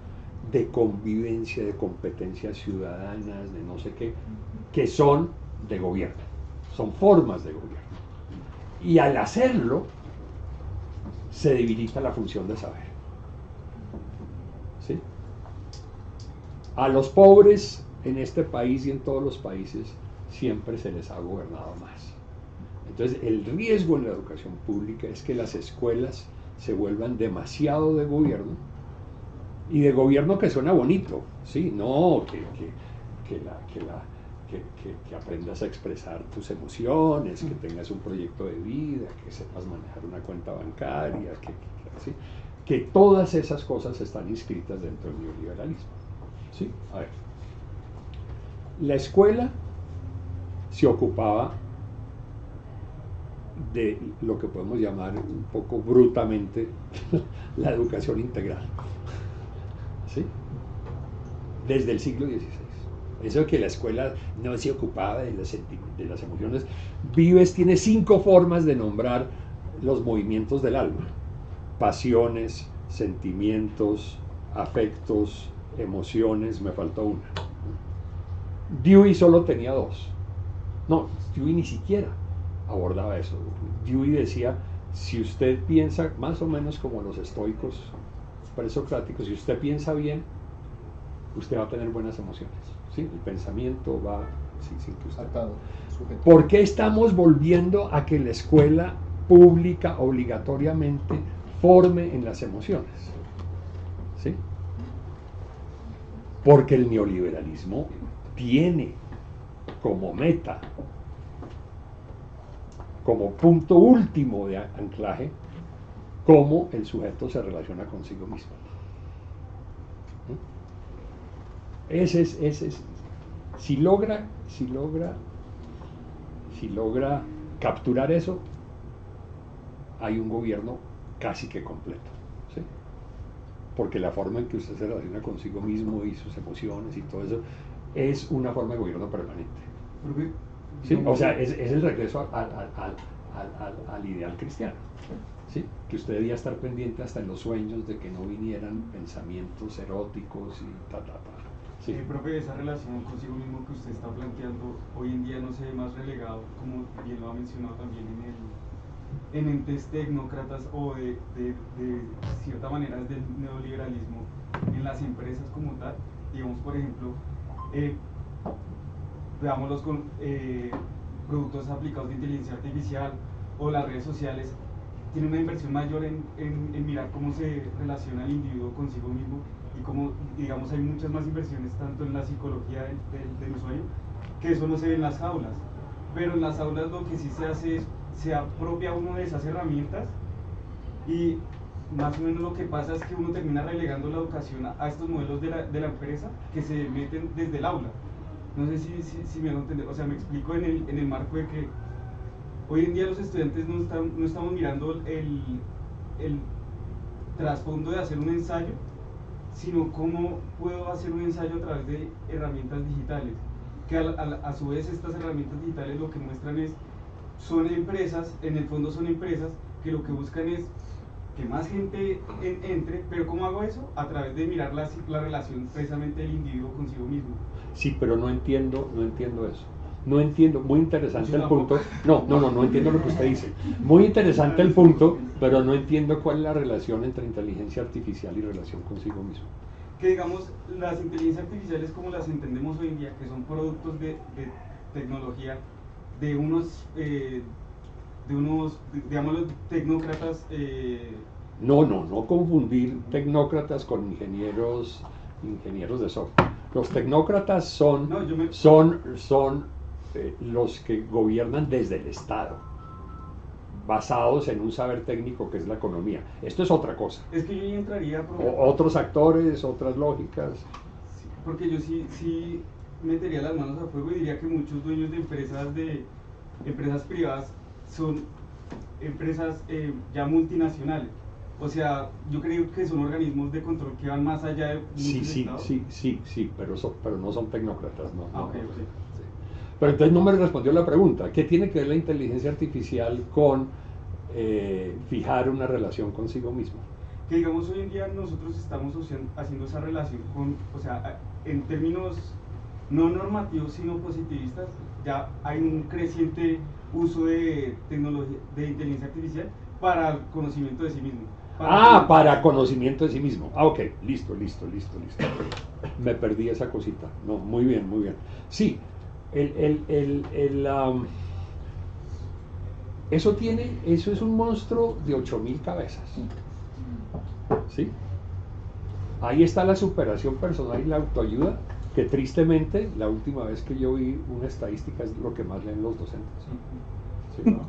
de convivencia, de competencias ciudadanas, de no sé qué, que son de gobierno, son formas de gobierno. Y al hacerlo, se debilita la función de saber. ¿Sí? A los pobres en este país y en todos los países siempre se les ha gobernado más. Entonces, el riesgo en la educación pública es que las escuelas se vuelvan demasiado de gobierno, y de gobierno que suena bonito, ¿sí? No, que aprendas a expresar tus emociones, que tengas un proyecto de vida, que sepas manejar una cuenta bancaria, ¿sí? Que todas esas cosas están inscritas dentro del neoliberalismo, ¿sí? A ver, la escuela se ocupaba de lo que podemos llamar un poco brutamente la educación integral, ¿sí? Desde el siglo XVI. Eso que la escuela no se ocupaba de las emociones. Vives tiene 5 formas de nombrar los movimientos del alma: pasiones, sentimientos, afectos, emociones, me faltó una. Dewey solo tenía 2. No, Dewey ni siquiera abordaba eso. Dewey decía, si usted piensa más o menos como los estoicos presocráticos, si usted piensa bien, usted va a tener buenas emociones, ¿sí? El pensamiento va sin que usted... Atado, sujeto. ¿Por qué estamos volviendo a que la escuela pública obligatoriamente forme en las emociones? ¿Sí? Porque el neoliberalismo tiene como meta, como punto último de anclaje, cómo el sujeto se relaciona consigo mismo. Ese es, si logra capturar eso, hay un gobierno casi que completo, ¿sí? Porque la forma en que usted se relaciona consigo mismo y sus emociones y todo eso es una forma de gobierno permanente. ¿Sí? O sea, es el regreso al ideal cristiano, ¿sí? Que usted debía estar pendiente hasta en los sueños de que no vinieran pensamientos eróticos y ta. Sí, profe, esa relación consigo mismo que usted está planteando hoy en día no se ve más relegado, como bien lo ha mencionado también en entes tecnócratas o de cierta manera del neoliberalismo en las empresas como tal. Digamos, por ejemplo, veámoslos con productos aplicados de inteligencia artificial o las redes sociales, tiene una inversión mayor en mirar cómo se relaciona el individuo consigo mismo, y como, digamos, hay muchas más inversiones tanto en la psicología del usuario, que eso no se ve en las aulas. Pero en las aulas lo que sí se hace es, se apropia uno de esas herramientas, y más o menos lo que pasa es que uno termina relegando la educación a estos modelos de la empresa que se meten desde el aula. No sé si me hago entender, o sea, me explico en el marco de que hoy en día los estudiantes no estamos mirando el trasfondo de hacer un ensayo, sino cómo puedo hacer un ensayo a través de herramientas digitales, que a su vez estas herramientas digitales lo que muestran son empresas, en el fondo son empresas que lo que buscan es que más gente entre, pero ¿cómo hago eso? A través de mirar la relación precisamente del individuo consigo mismo. Sí, pero no entiendo eso. No entiendo, muy interesante el punto. No entiendo lo que usted dice. Muy interesante el punto, pero no entiendo cuál es la relación entre inteligencia artificial y relación consigo mismo. que digamos las inteligencias artificiales como las entendemos hoy en día, que son productos de tecnología de unos digámoslo, tecnócratas. No confundir tecnócratas con ingenieros de software. Los tecnócratas son los que gobiernan desde el Estado, basados en un saber técnico que es la economía. Esto es otra cosa. Es que yo ya entraría otros actores, otras lógicas. Sí, porque yo sí metería las manos a fuego y diría que muchos dueños de empresas privadas son empresas ya multinacionales. O sea, yo creo que son organismos de control que van más allá de Sí, pero no son tecnócratas, ¿no? Okay. Sí. Pero entonces no me respondió la pregunta. ¿Qué tiene que ver la inteligencia artificial con fijar una relación consigo mismo? Que digamos hoy en día nosotros estamos haciendo esa relación o sea, en términos no normativos sino positivistas, ya hay un creciente uso de tecnología, de inteligencia artificial para el conocimiento de sí mismo. Para conocimiento de sí mismo. Ok, listo. Me perdí esa cosita. No, muy bien. Sí, eso es un monstruo de 8.000 cabezas. ¿Sí? Ahí está la superación personal y la autoayuda, que tristemente, la última vez que yo vi una estadística, es lo que más leen los docentes. ¿Sí, no?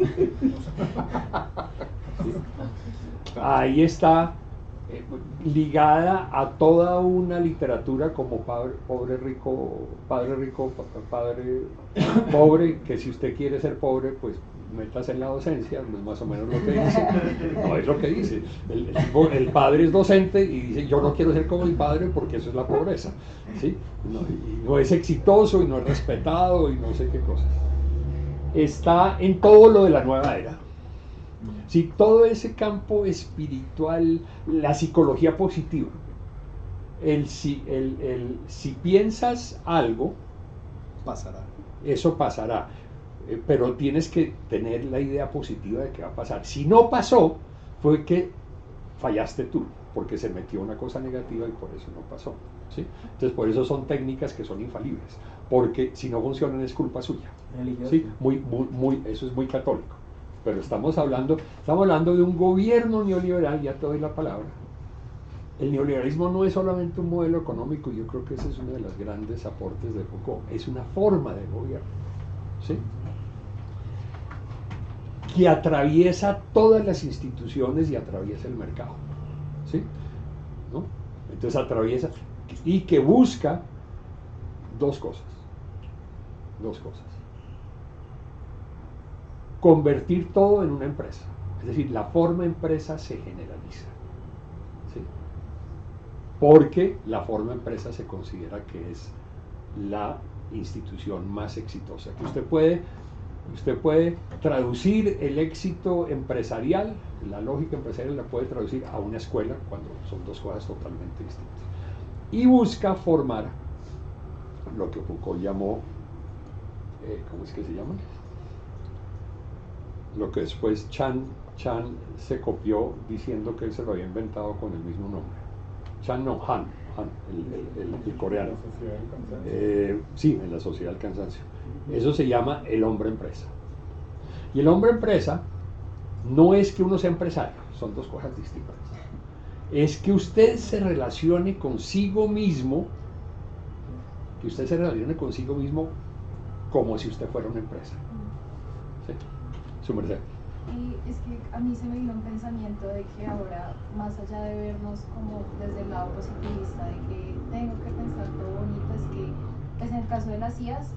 ¿Sí? Ahí está ligada a toda una literatura como padre rico, padre pobre, que si usted quiere ser pobre, pues métase en la docencia, pues más o menos lo que dice. No es lo que dice. El padre es docente y dice, yo no quiero ser como mi padre porque eso es la pobreza. ¿Sí? Y no es exitoso y no es respetado y no sé qué cosas. Está en todo lo de la nueva era. Si todo ese campo espiritual, la psicología positiva, si piensas algo, pasará. Eso pasará, pero tienes que tener la idea positiva de que va a pasar. Si no pasó, fue que fallaste tú, porque se metió una cosa negativa y por eso no pasó. ¿Sí? Entonces, por eso son técnicas que son infalibles, porque si no funcionan es culpa suya. ¿Sí? Eso es muy católico. Pero estamos hablando de un gobierno neoliberal, ya te doy la palabra. El neoliberalismo no es solamente un modelo económico, yo creo que ese es uno de los grandes aportes de Foucault, es una forma de gobierno, ¿sí? Que atraviesa todas las instituciones y atraviesa el mercado, ¿sí? ¿No? Entonces atraviesa y que busca dos cosas. Convertir todo en una empresa, es decir, la forma empresa se generaliza, ¿sí? Porque la forma empresa se considera que es la institución más exitosa, que usted puede traducir el éxito empresarial, la lógica empresarial la puede traducir a una escuela cuando son dos cosas totalmente distintas, y busca formar lo que Foucault llamó, ¿cómo es que se llama? Lo que después Chan se copió diciendo que él se lo había inventado con el mismo nombre. Han, el coreano. Sí, en la sociedad del cansancio. Eso se llama el hombre empresa. Y el hombre empresa no es que uno sea empresario, son dos cosas distintas. Es que usted se relacione consigo mismo, como si usted fuera una empresa. ¿Sí? Su merced. Es que a mí se me vino un pensamiento de que ahora, más allá de vernos como desde el lado positivista, de que tengo que pensar todo bonito, es que pues en el caso de las IAs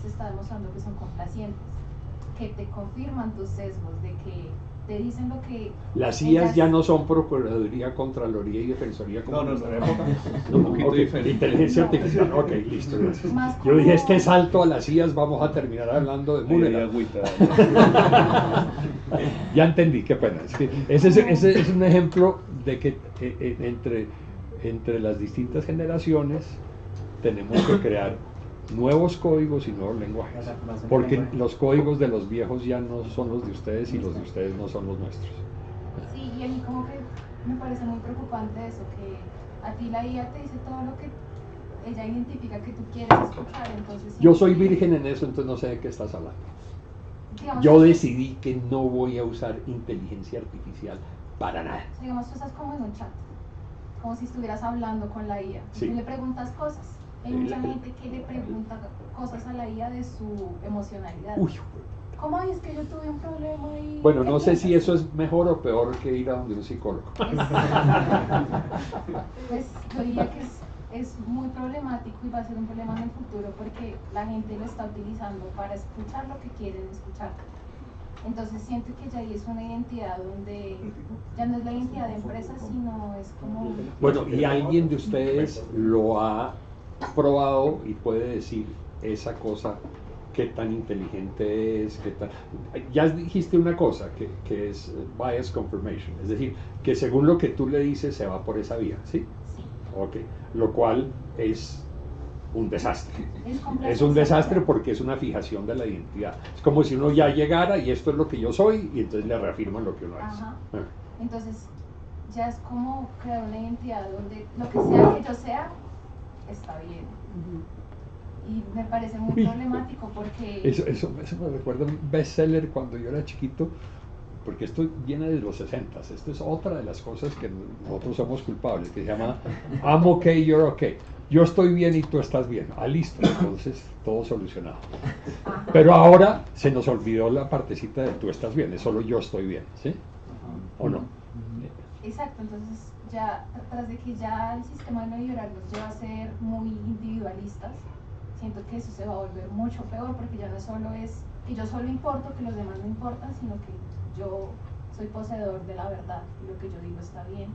te está demostrando que son complacientes, que te confirman tus sesgos, de que te dicen lo que... Las IAs ya no son Procuraduría, Contraloría y Defensoría como en nuestra época. Un poquito diferente. Inteligencia artificial, ok, listo, gracias. Yo dije, este salto a las IAs, vamos a terminar hablando de Müller. Ya entendí, qué pena. Ese es un ejemplo de que entre las distintas generaciones tenemos que crear nuevos códigos y nuevos lenguajes, porque los códigos de los viejos ya no son los de ustedes y los de ustedes no son los nuestros. Sí, y a mí como que me parece muy preocupante eso, que A ti la IA te dice todo lo que ella identifica que tú quieres escuchar, entonces... Yo soy virgen en eso, entonces no sé de qué estás hablando. Digamos, Yo decidí que no voy a usar inteligencia artificial para nada. digamos, tú estás como en un chat, como si estuvieras hablando con la IA. Sí. Tú le preguntas cosas. Hay mucha gente que le pregunta cosas a la IA de su emocionalidad. Uy, ¿Cómo es que yo tuve un problema y...? bueno, no sé si eso es mejor o peor que ir a donde un psicólogo. Pues yo diría que es muy problemático y va a ser un problema en el futuro porque la gente lo está utilizando para escuchar lo que quieren escuchar. Entonces siento que ya ahí es una identidad donde ya no es la identidad de empresa, sino es como... Bueno, ¿y alguien de ustedes lo ha probado y puede decir esa cosa? ¿Qué tan inteligente es? ¿Qué tan... Ya dijiste una cosa, que es bias confirmation, es decir, que según lo que tú le dices se va por esa vía, ¿sí? Sí. Ok, lo cual es un desastre. Es un desastre porque es una fijación de la identidad. Es como si uno ya llegara y esto es lo que yo soy y entonces le reafirman lo que uno es. Ajá. Ah. Entonces ya es como crear una identidad donde lo que sea que yo sea está bien. Y me parece muy Uy, problemático porque... Eso me recuerda a un bestseller cuando yo era chiquito, porque esto viene de los 60s. Esto es otra de las cosas que nosotros somos culpables, que se llama I'm okay, you're okay. Yo estoy bien y tú estás bien. Ah, listo, entonces todo solucionado. Pero ahora se nos olvidó la partecita de tú estás bien, es solo yo estoy bien, ¿sí? ¿O no? Exacto, entonces ya tras de que ya el sistema neoliberal nos lleva a ser muy individualistas, siento que eso se va a volver mucho peor porque ya no solo es que yo solo importo, que los demás no importan, sino que yo soy poseedor de la verdad y lo que yo digo está bien.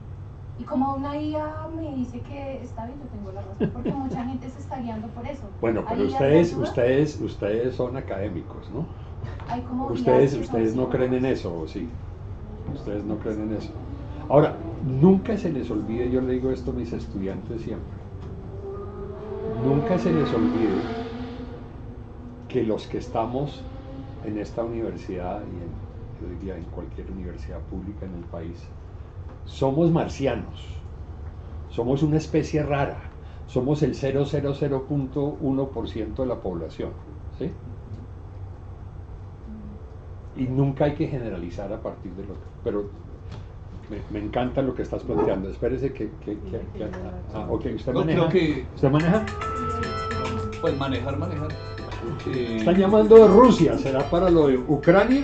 Y como una IA me dice que está bien, yo tengo la razón, porque mucha gente se está guiando por eso. Bueno, pero ustedes son académicos, ¿no? Hay como Ustedes son no creen en eso, ¿o sí? Ustedes no creen en eso. Ahora, nunca se les olvide, yo le digo esto a mis estudiantes siempre, nunca se les olvide que los que estamos en esta universidad y yo diría en cualquier universidad pública en el país, somos marcianos, somos una especie rara, somos el 0,00.1% de la población, ¿sí? Y nunca hay que generalizar a partir de lo que... Pero me encanta lo que estás planteando. Espérese ok, ¿usted No, maneja? creo que... ¿Usted maneja? Pues manejar. Están llamando de Rusia, ¿será para lo de Ucrania?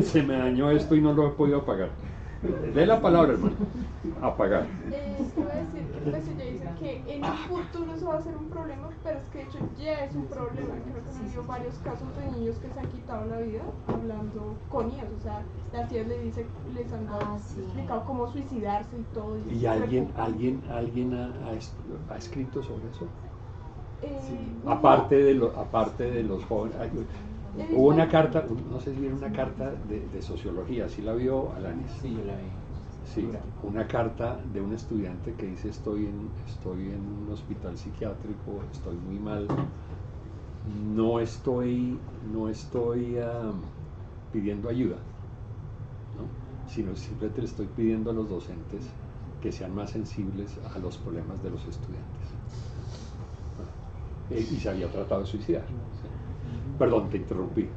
Se me dañó esto y no lo he podido apagar. Dé la palabra, hermano. Apagar. Iba a decir que pues ella dice que en el futuro eso va a ser un problema, pero es que de hecho ya es un problema. Creo que han habido varios casos de niños que se han quitado la vida hablando con IAS, o sea, las tías les han explicado cómo suicidarse y todo. ¿Y alguien ha escrito sobre eso? Aparte de los jóvenes. Hubo una carta, no sé si era una carta de sociología, ¿sí la vio Alanis? Sí, yo la vi. Sí, una carta de un estudiante que dice estoy en un hospital psiquiátrico, estoy muy mal, no estoy pidiendo ayuda, ¿no? Sino simplemente le estoy pidiendo a los docentes que sean más sensibles a los problemas de los estudiantes. Y se había tratado de suicidar. Perdón, te interrumpí.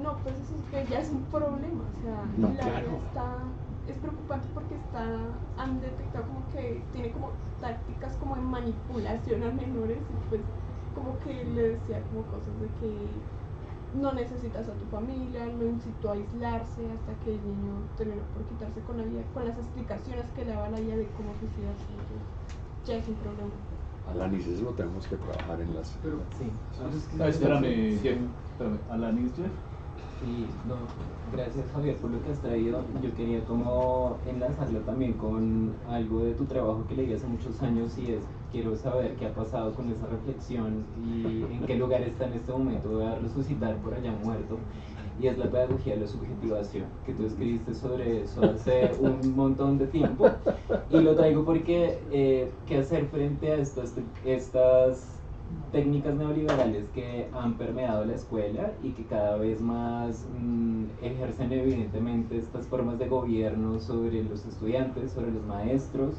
No, pues eso es que ya es un problema, o sea, No, la claro. es preocupante porque han detectado como que tiene como tácticas como de manipulación a menores y pues como que le decía como cosas de que no necesitas a tu familia, no incitó a aislarse hasta que el niño terminó por quitarse con la vida, con las explicaciones que le daba la vida de cómo suicidarse, entonces ya es un problema. Alanis, eso lo tenemos que trabajar en las... Sí. Espérame, Jeff. Alanis, Jeff. Sí, no, gracias Javier por lo que has traído. Yo quería como enlazarlo también con algo de tu trabajo que leí hace muchos años y quiero saber qué ha pasado con esa reflexión y en qué lugar está en este momento. Voy a resucitar por allá muerto. Y es la pedagogía de la subjetivación, que tú escribiste sobre eso hace un montón de tiempo. Y lo traigo porque, ¿qué hacer frente a estas técnicas neoliberales que han permeado la escuela y que cada vez más ejercen evidentemente estas formas de gobierno sobre los estudiantes, sobre los maestros,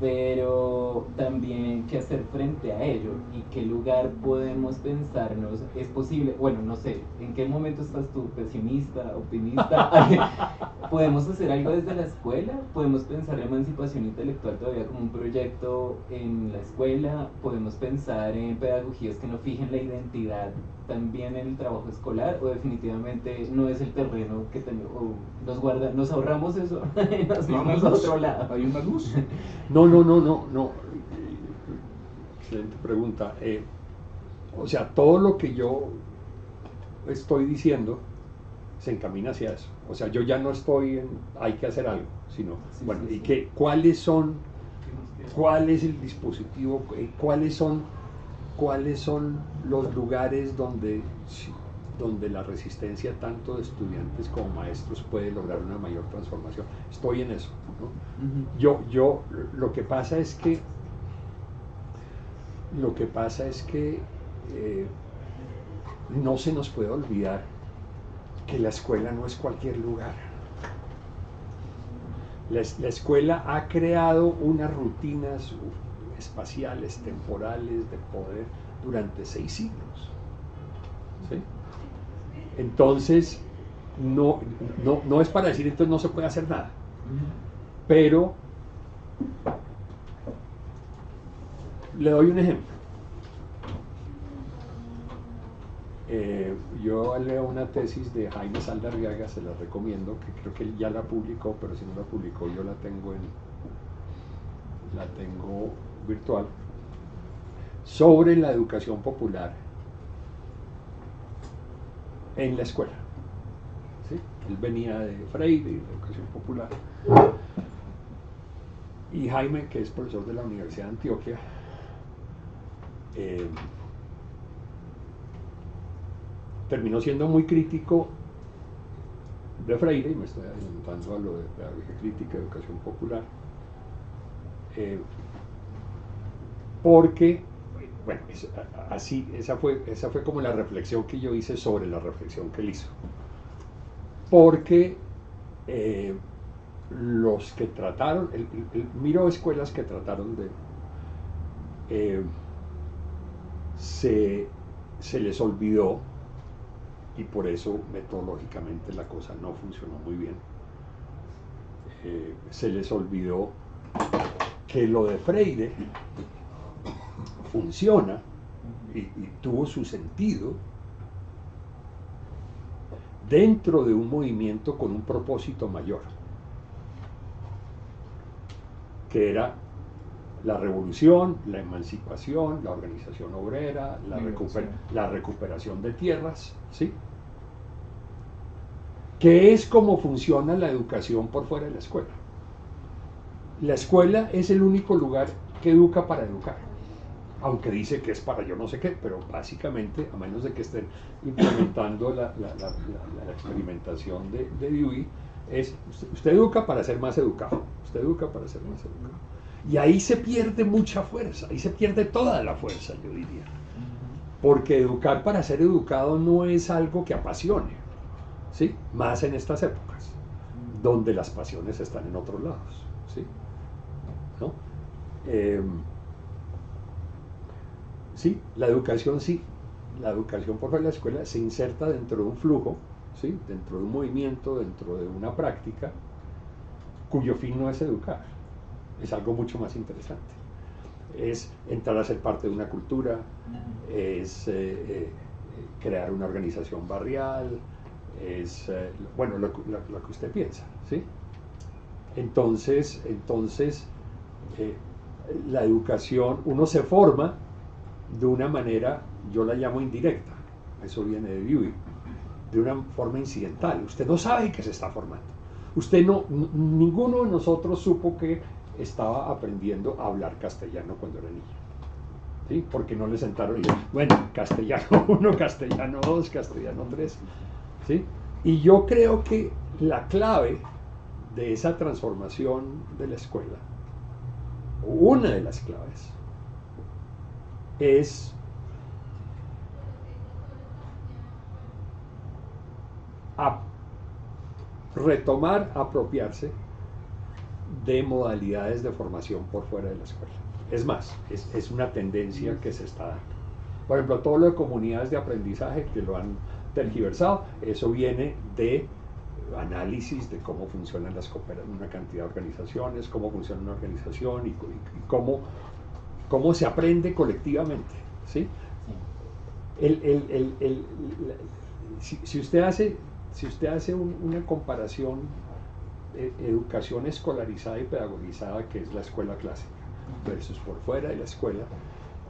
pero también qué hacer frente a ello y qué lugar podemos pensarnos es posible. Bueno, no sé, ¿en qué momento estás tú? ¿Pesimista? ¿Optimista? ¿Podemos hacer algo desde la escuela? ¿Podemos pensar la emancipación intelectual todavía como un proyecto en la escuela? ¿Podemos pensar en pedagogías que no fijen la identidad también en el trabajo escolar? ¿O definitivamente no es el terreno que tenemos? Nos ahorramos eso y nos vamos a otro lado. ¿Hay una luz? No. Excelente pregunta. O sea, todo lo que yo estoy diciendo se encamina hacia eso. O sea, yo ya no estoy en hay que hacer algo, sino, Sí, bueno, sí, ¿y sí. qué, cuál es el dispositivo, cuáles son los lugares donde la resistencia tanto de estudiantes como maestros puede lograr una mayor transformación? Estoy en eso, ¿no? Yo lo que pasa es que no se nos puede olvidar que la escuela no es cualquier lugar. La escuela ha creado unas rutinas espaciales, temporales, de poder durante 6 siglos. ¿Sí? Entonces, no es para decir entonces no se puede hacer nada. Pero le doy un ejemplo. Yo leo una tesis de Jaime Saldarriaga, se la recomiendo, que creo que él ya la publicó, pero si no la publicó yo la tengo virtual, sobre la educación popular en la escuela. ¿Sí? Él venía de Freire, de educación popular, y Jaime, que es profesor de la Universidad de Antioquia, terminó siendo muy crítico de Freire, y me estoy adelantando a lo de pedagogía crítica, educación popular, porque, bueno, esa fue como la reflexión que yo hice sobre la reflexión que él hizo. Porque los que trataron, miro escuelas que trataron de, se les olvidó, y por eso metodológicamente la cosa no funcionó muy bien, se les olvidó que lo de Freire funciona y tuvo su sentido dentro de un movimiento con un propósito mayor, que era la revolución, la emancipación, la organización obrera, la recuperación de tierras, ¿sí? Que es como funciona la educación por fuera de la escuela. La escuela es el único lugar que educa para educar, aunque dice que es para yo no sé qué, pero básicamente, a menos de que estén implementando la experimentación de Dewey, es usted educa para ser más educado, usted educa para ser más educado. Y ahí se pierde mucha fuerza, ahí se pierde toda la fuerza, yo diría. Porque educar para ser educado no es algo que apasione, ¿sí? Más en estas épocas, donde las pasiones están en otros lados, ¿sí? ¿No? Sí, la educación por fuera de la escuela se inserta dentro de un flujo, ¿sí? Dentro de un movimiento, dentro de una práctica, cuyo fin no es educar. Es algo mucho más interesante. Es entrar a ser parte de una cultura, es crear una organización barrial, es, bueno, lo que usted piensa, ¿sí? Entonces la educación, uno se forma de una manera, yo la llamo indirecta, eso viene de Dewey, de una forma incidental. Usted no sabe que se está formando. Ninguno de nosotros supo que estaba aprendiendo a hablar castellano cuando era niño, ¿sí? Porque no le sentaron y dijeron, bueno, castellano 1, castellano 2, castellano 3, ¿sí? Y yo creo que la clave de esa transformación de la escuela, una de las claves, es retomar, apropiarse de modalidades de formación por fuera de la escuela. Es más, es una tendencia que se está dando. Por ejemplo, todo lo de comunidades de aprendizaje que lo han tergiversado, eso viene de análisis de cómo funcionan una cantidad de organizaciones, cómo funciona una organización y cómo se aprende colectivamente, ¿sí? Si usted hace una comparación educación escolarizada y pedagogizada, que es la escuela clásica, versus por fuera de la escuela,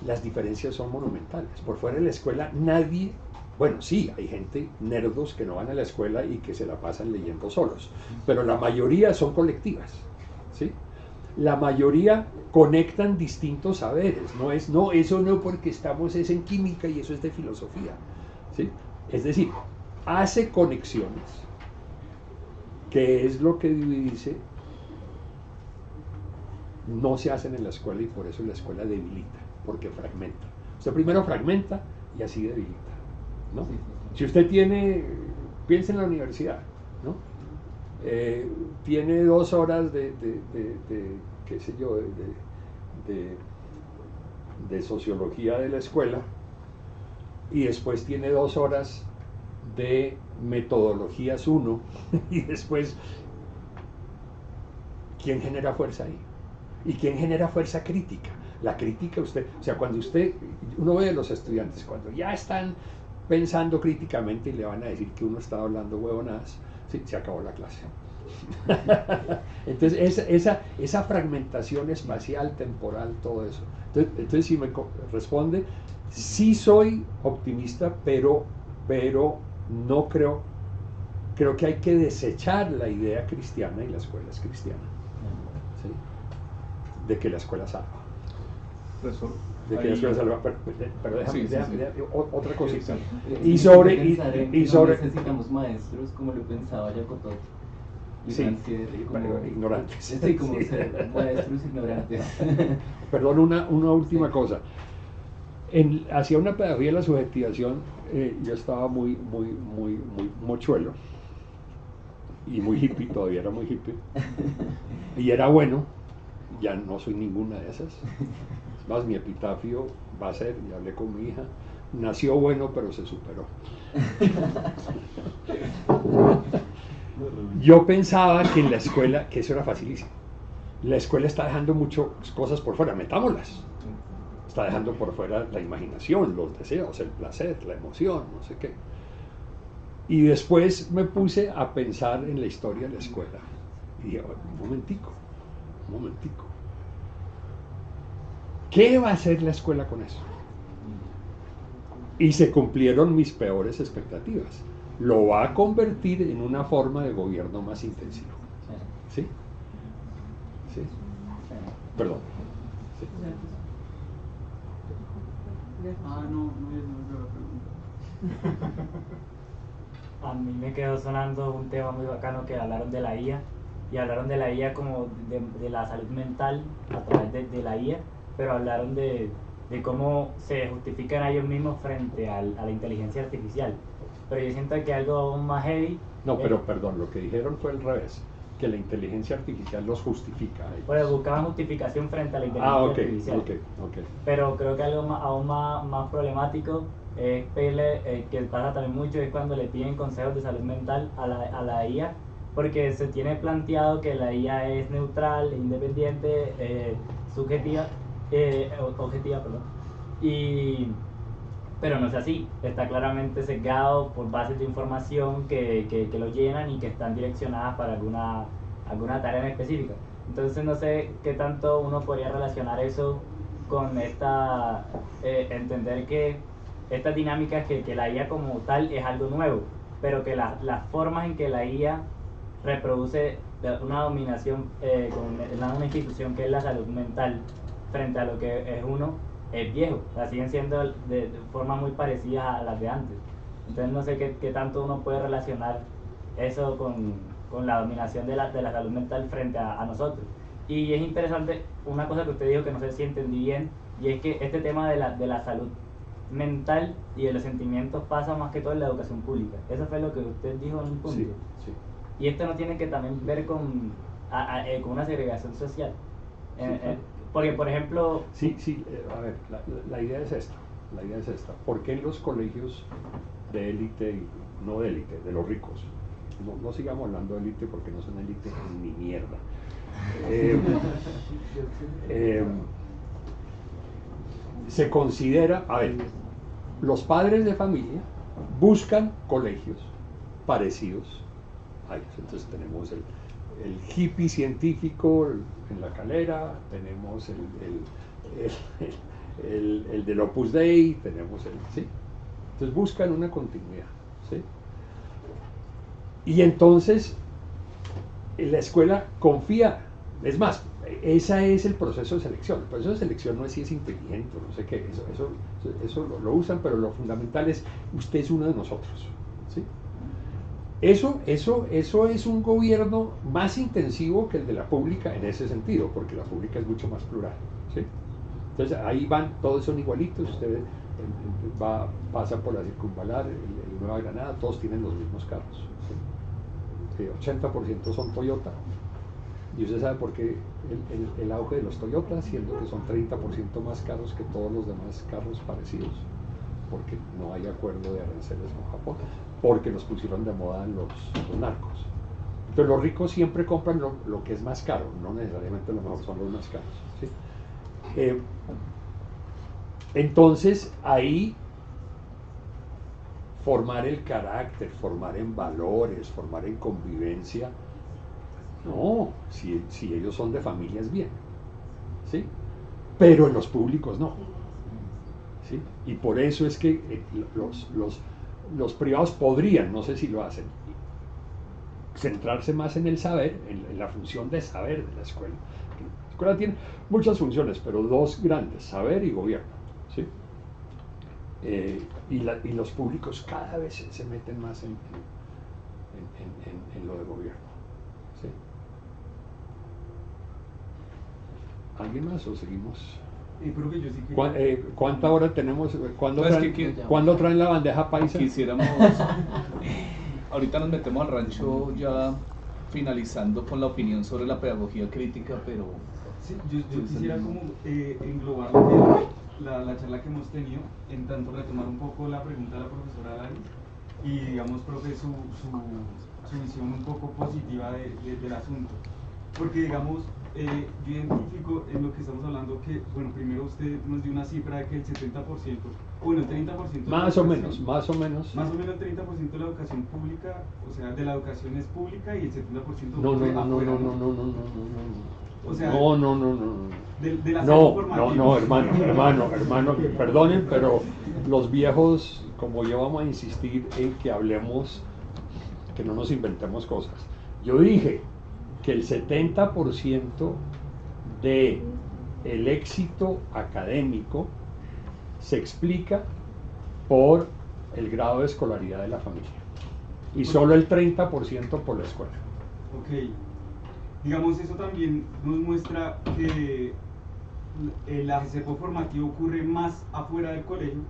las diferencias son monumentales. Por fuera de la escuela nadie, bueno, sí, hay gente, nerdos, que no van a la escuela y que se la pasan leyendo solos, pero la mayoría son colectivas, ¿sí? La mayoría conectan distintos saberes, eso no, porque estamos es en química y eso es de filosofía, ¿sí? Es decir, hace conexiones, que es lo que dice, no se hacen en la escuela, y por eso la escuela debilita, porque fragmenta. Usted primero fragmenta y así debilita, ¿no? Si usted piensa en la universidad, ¿no? Tiene 2 horas qué sé yo, de sociología de la escuela, y después tiene 2 horas de metodologías 1, y después, ¿quién genera fuerza ahí? ¿Y quién genera fuerza crítica? La crítica, cuando uno ve a los estudiantes, cuando ya están pensando críticamente y le van a decir que uno está hablando huevonadas, sí, se acabó la clase. Entonces, esa fragmentación espacial, temporal, todo eso. Entonces si me responde, sí soy optimista, pero no creo que hay que desechar la idea cristiana, y la escuela es cristiana, ¿sí? De que la escuela salva. Profesor, De que la escuela salva, pero déjame, otra cosita. Y sobre necesitamos maestros, como lo pensaba Jacotot. Sí, ignorantes. Sí, como ser maestros ignorantes. Perdón, una última cosa. Hacia una pedagogía de la subjetivación, yo estaba muy mochuelo y muy hippie, todavía era muy hippie, y era bueno. Ya no soy ninguna de esas. Es más, mi epitafio va a ser, ya hablé con mi hija, nació bueno pero se superó. Yo pensaba que en la escuela, que eso era facilísimo, la escuela está dejando muchas cosas por fuera, metámoslas. Está dejando por fuera la imaginación, los deseos, el placer, la emoción, no sé qué. Y después me puse a pensar en la historia de la escuela. Y dije, un momentico. ¿Qué va a hacer la escuela con eso? Y se cumplieron mis peores expectativas. Lo va a convertir en una forma de gobierno más intensivo. ¿Sí? ¿Sí? Perdón. ¿Sí? No es la pregunta. A mí me quedó sonando un tema muy bacano que hablaron de la IA, y hablaron de la IA como de la salud mental a través de la IA, pero hablaron de cómo se justifican a ellos mismos frente a la inteligencia artificial. Pero yo siento que algo aún más heavy... No, pero perdón, lo que dijeron fue al revés, que la inteligencia artificial los justifica. Pues buscaban justificación frente a la inteligencia artificial. Okay. Pero creo que algo aún más problemático es pedirle, que pasa también mucho, es cuando le piden consejos de salud mental a la IA, porque se tiene planteado que la IA es neutral, independiente, objetiva, pero no es así, está claramente sesgado por bases de información que lo llenan y que están direccionadas para alguna tarea en específica. Entonces no sé qué tanto uno podría relacionar eso con entender que estas dinámicas, que la IA como tal es algo nuevo, pero que las formas en que la IA reproduce una dominación con una institución que es la salud mental frente a lo que es uno, es viejo, o sea, siguen siendo de formas muy parecidas a las de antes. Entonces no sé qué tanto uno puede relacionar eso con la dominación de la salud mental frente a nosotros. Y es interesante una cosa que usted dijo que no sé si entendí bien, y es que este tema de la salud mental y de los sentimientos pasa más que todo en la educación pública. Eso fue lo que usted dijo en un punto. Sí. Y esto no tiene que también ver con una segregación social. Porque, por ejemplo... Sí, a ver, la idea es esta. ¿Por qué en los colegios de élite, y no de élite, de los ricos? No sigamos hablando de élite porque no son élite ni mierda. Se considera, a ver, los padres de familia buscan colegios parecidos a ellos. Entonces tenemos el hippie científico en La Calera, tenemos el del Opus Dei, tenemos ¿sí? Entonces buscan una continuidad, ¿sí? Y entonces la escuela confía, es más, ese es el proceso de selección. El proceso de selección no es si es inteligente, no sé qué, eso lo usan, pero lo fundamental es, usted es uno de nosotros, ¿sí? Eso es un gobierno más intensivo que el de la pública en ese sentido, porque la pública es mucho más plural, ¿sí? Entonces ahí van, todos son igualitos, usted pasa por la Circunvalar, el Nueva Granada, todos tienen los mismos carros, ¿sí? 80% son Toyota, y usted sabe por qué el auge de los Toyota, siendo que son 30% más caros que todos los demás carros parecidos, porque no hay acuerdo de aranceles con Japón, porque los pusieron de moda los narcos. Entonces los ricos siempre compran lo que es más caro, no necesariamente lo mejor son los más caros, ¿sí? Entonces ahí formar el carácter, formar en valores, formar en convivencia, no, si ellos son de familias bien, ¿sí? Pero en los públicos no, ¿sí? Y por eso es que los privados podrían, no sé si lo hacen, centrarse más en el saber, en la función de saber de la escuela. La escuela tiene muchas funciones, pero dos grandes, saber y gobierno, ¿sí? Y los públicos cada vez se meten más en lo de gobierno, ¿sí? ¿Alguien más o seguimos? Profe, yo sí quería... ¿Cuánta hora tenemos? ¿Cuándo ¿Cuándo traen la bandeja paisa? Quisiéramos... Ahorita nos metemos al rancho ya finalizando con la opinión sobre la pedagogía crítica, pero... Sí, yo quisiera como englobar lo que la charla que hemos tenido, en tanto retomar un poco la pregunta de la profesora Laris y digamos, profe, su visión un poco positiva del asunto. Porque digamos, yo identifico en lo que estamos hablando que, bueno, primero usted nos dio una cifra de que el 70%, bueno, el 30%... Más o menos. Más o menos el 30% de la educación pública, o sea, de la educación es pública y el 70% No. O sea, no. De la No, hermano, perdonen, pero los viejos, como yo, vamos a insistir en que hablemos, que no nos inventemos cosas. Yo dije que el 70% del éxito académico se explica por el grado de escolaridad de la familia y solo el 30% por la escuela. Ok, digamos, eso también nos muestra que el AGCEPO formativo ocurre más afuera del colegio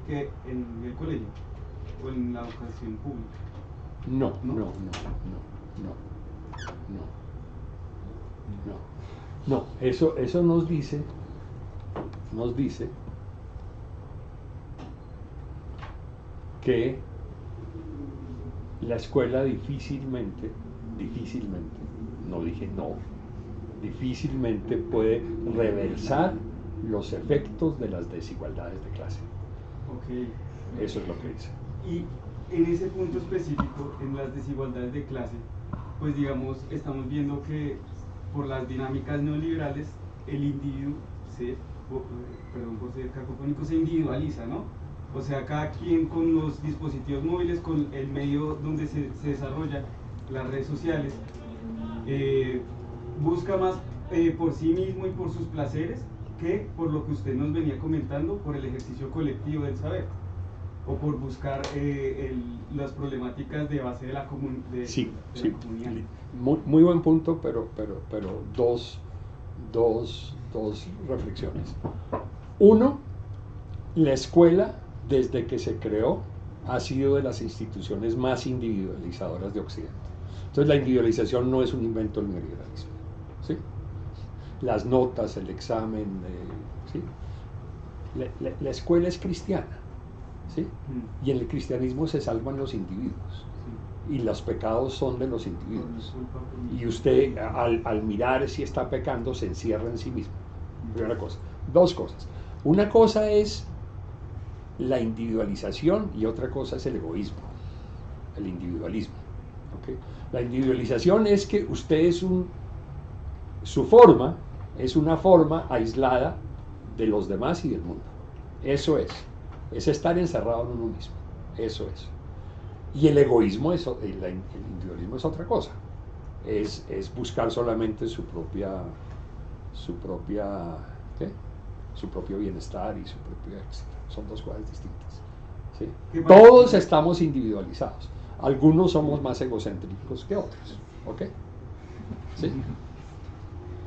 que en el colegio o en la educación pública. No, eso nos dice que la escuela difícilmente, no dije no, difícilmente puede reversar los efectos de las desigualdades de clase. Okay. Eso es lo que dice. Y en ese punto específico, en las desigualdades de clase, pues digamos, estamos viendo que por las dinámicas neoliberales, el individuo perdón por ser cacofónico, se individualiza, ¿no? O sea, cada quien con los dispositivos móviles, con el medio donde se desarrolla, las redes sociales, busca más por sí mismo y por sus placeres que por lo que usted nos venía comentando, por el ejercicio colectivo del saber, o por buscar las problemáticas de base de la comunidad. Sí. Muy buen punto, pero dos reflexiones. Uno, la escuela, desde que se creó, ha sido de las instituciones más individualizadoras de Occidente. Entonces la individualización no es un invento del neoliberalismo, ¿sí? Las notas, el examen, ¿sí? La escuela es cristiana, ¿sí? Y en el cristianismo se salvan los individuos y los pecados son de los individuos. Y usted al mirar si está pecando se encierra en sí mismo. Primera cosa. Dos cosas. Una cosa es la individualización y otra cosa es el egoísmo, el individualismo. ¿Okay? La individualización es que usted es su forma es una forma aislada de los demás y del mundo. Eso es estar encerrado en uno mismo. Eso es. Y el egoísmo, el individualismo es otra cosa. Es buscar solamente su propio bienestar y su propio éxito. Son dos cosas distintas. ¿Sí? Todos estamos individualizados. Algunos somos más egocéntricos que otros. ¿Ok? ¿Sí?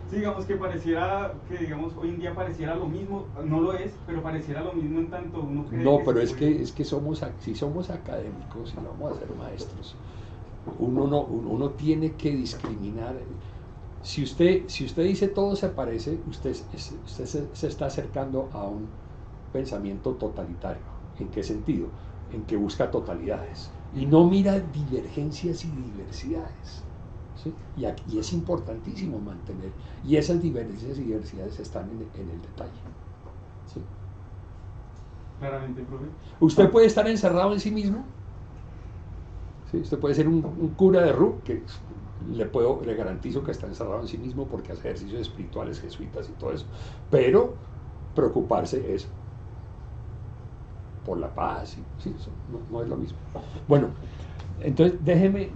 Sí, digamos que pareciera, digamos hoy en día pareciera lo mismo, no lo es, pero pareciera lo mismo en tanto uno cree. No, pero es que si somos académicos y no vamos a ser maestros, uno tiene que discriminar. Si usted dice todo se parece, usted se está acercando a un pensamiento totalitario. ¿En qué sentido? En que busca totalidades y no mira divergencias y diversidades. ¿Sí? Y es importantísimo mantener, y esas divergencias y diversidades están en el detalle. ¿Sí? Claramente, profe. Usted puede estar encerrado en sí mismo. ¿Sí? Usted puede ser un cura de RU, que le garantizo que está encerrado en sí mismo porque hace ejercicios espirituales, jesuitas y todo eso, pero preocuparse es por la paz, sí, eso no es lo mismo. Bueno, entonces déjeme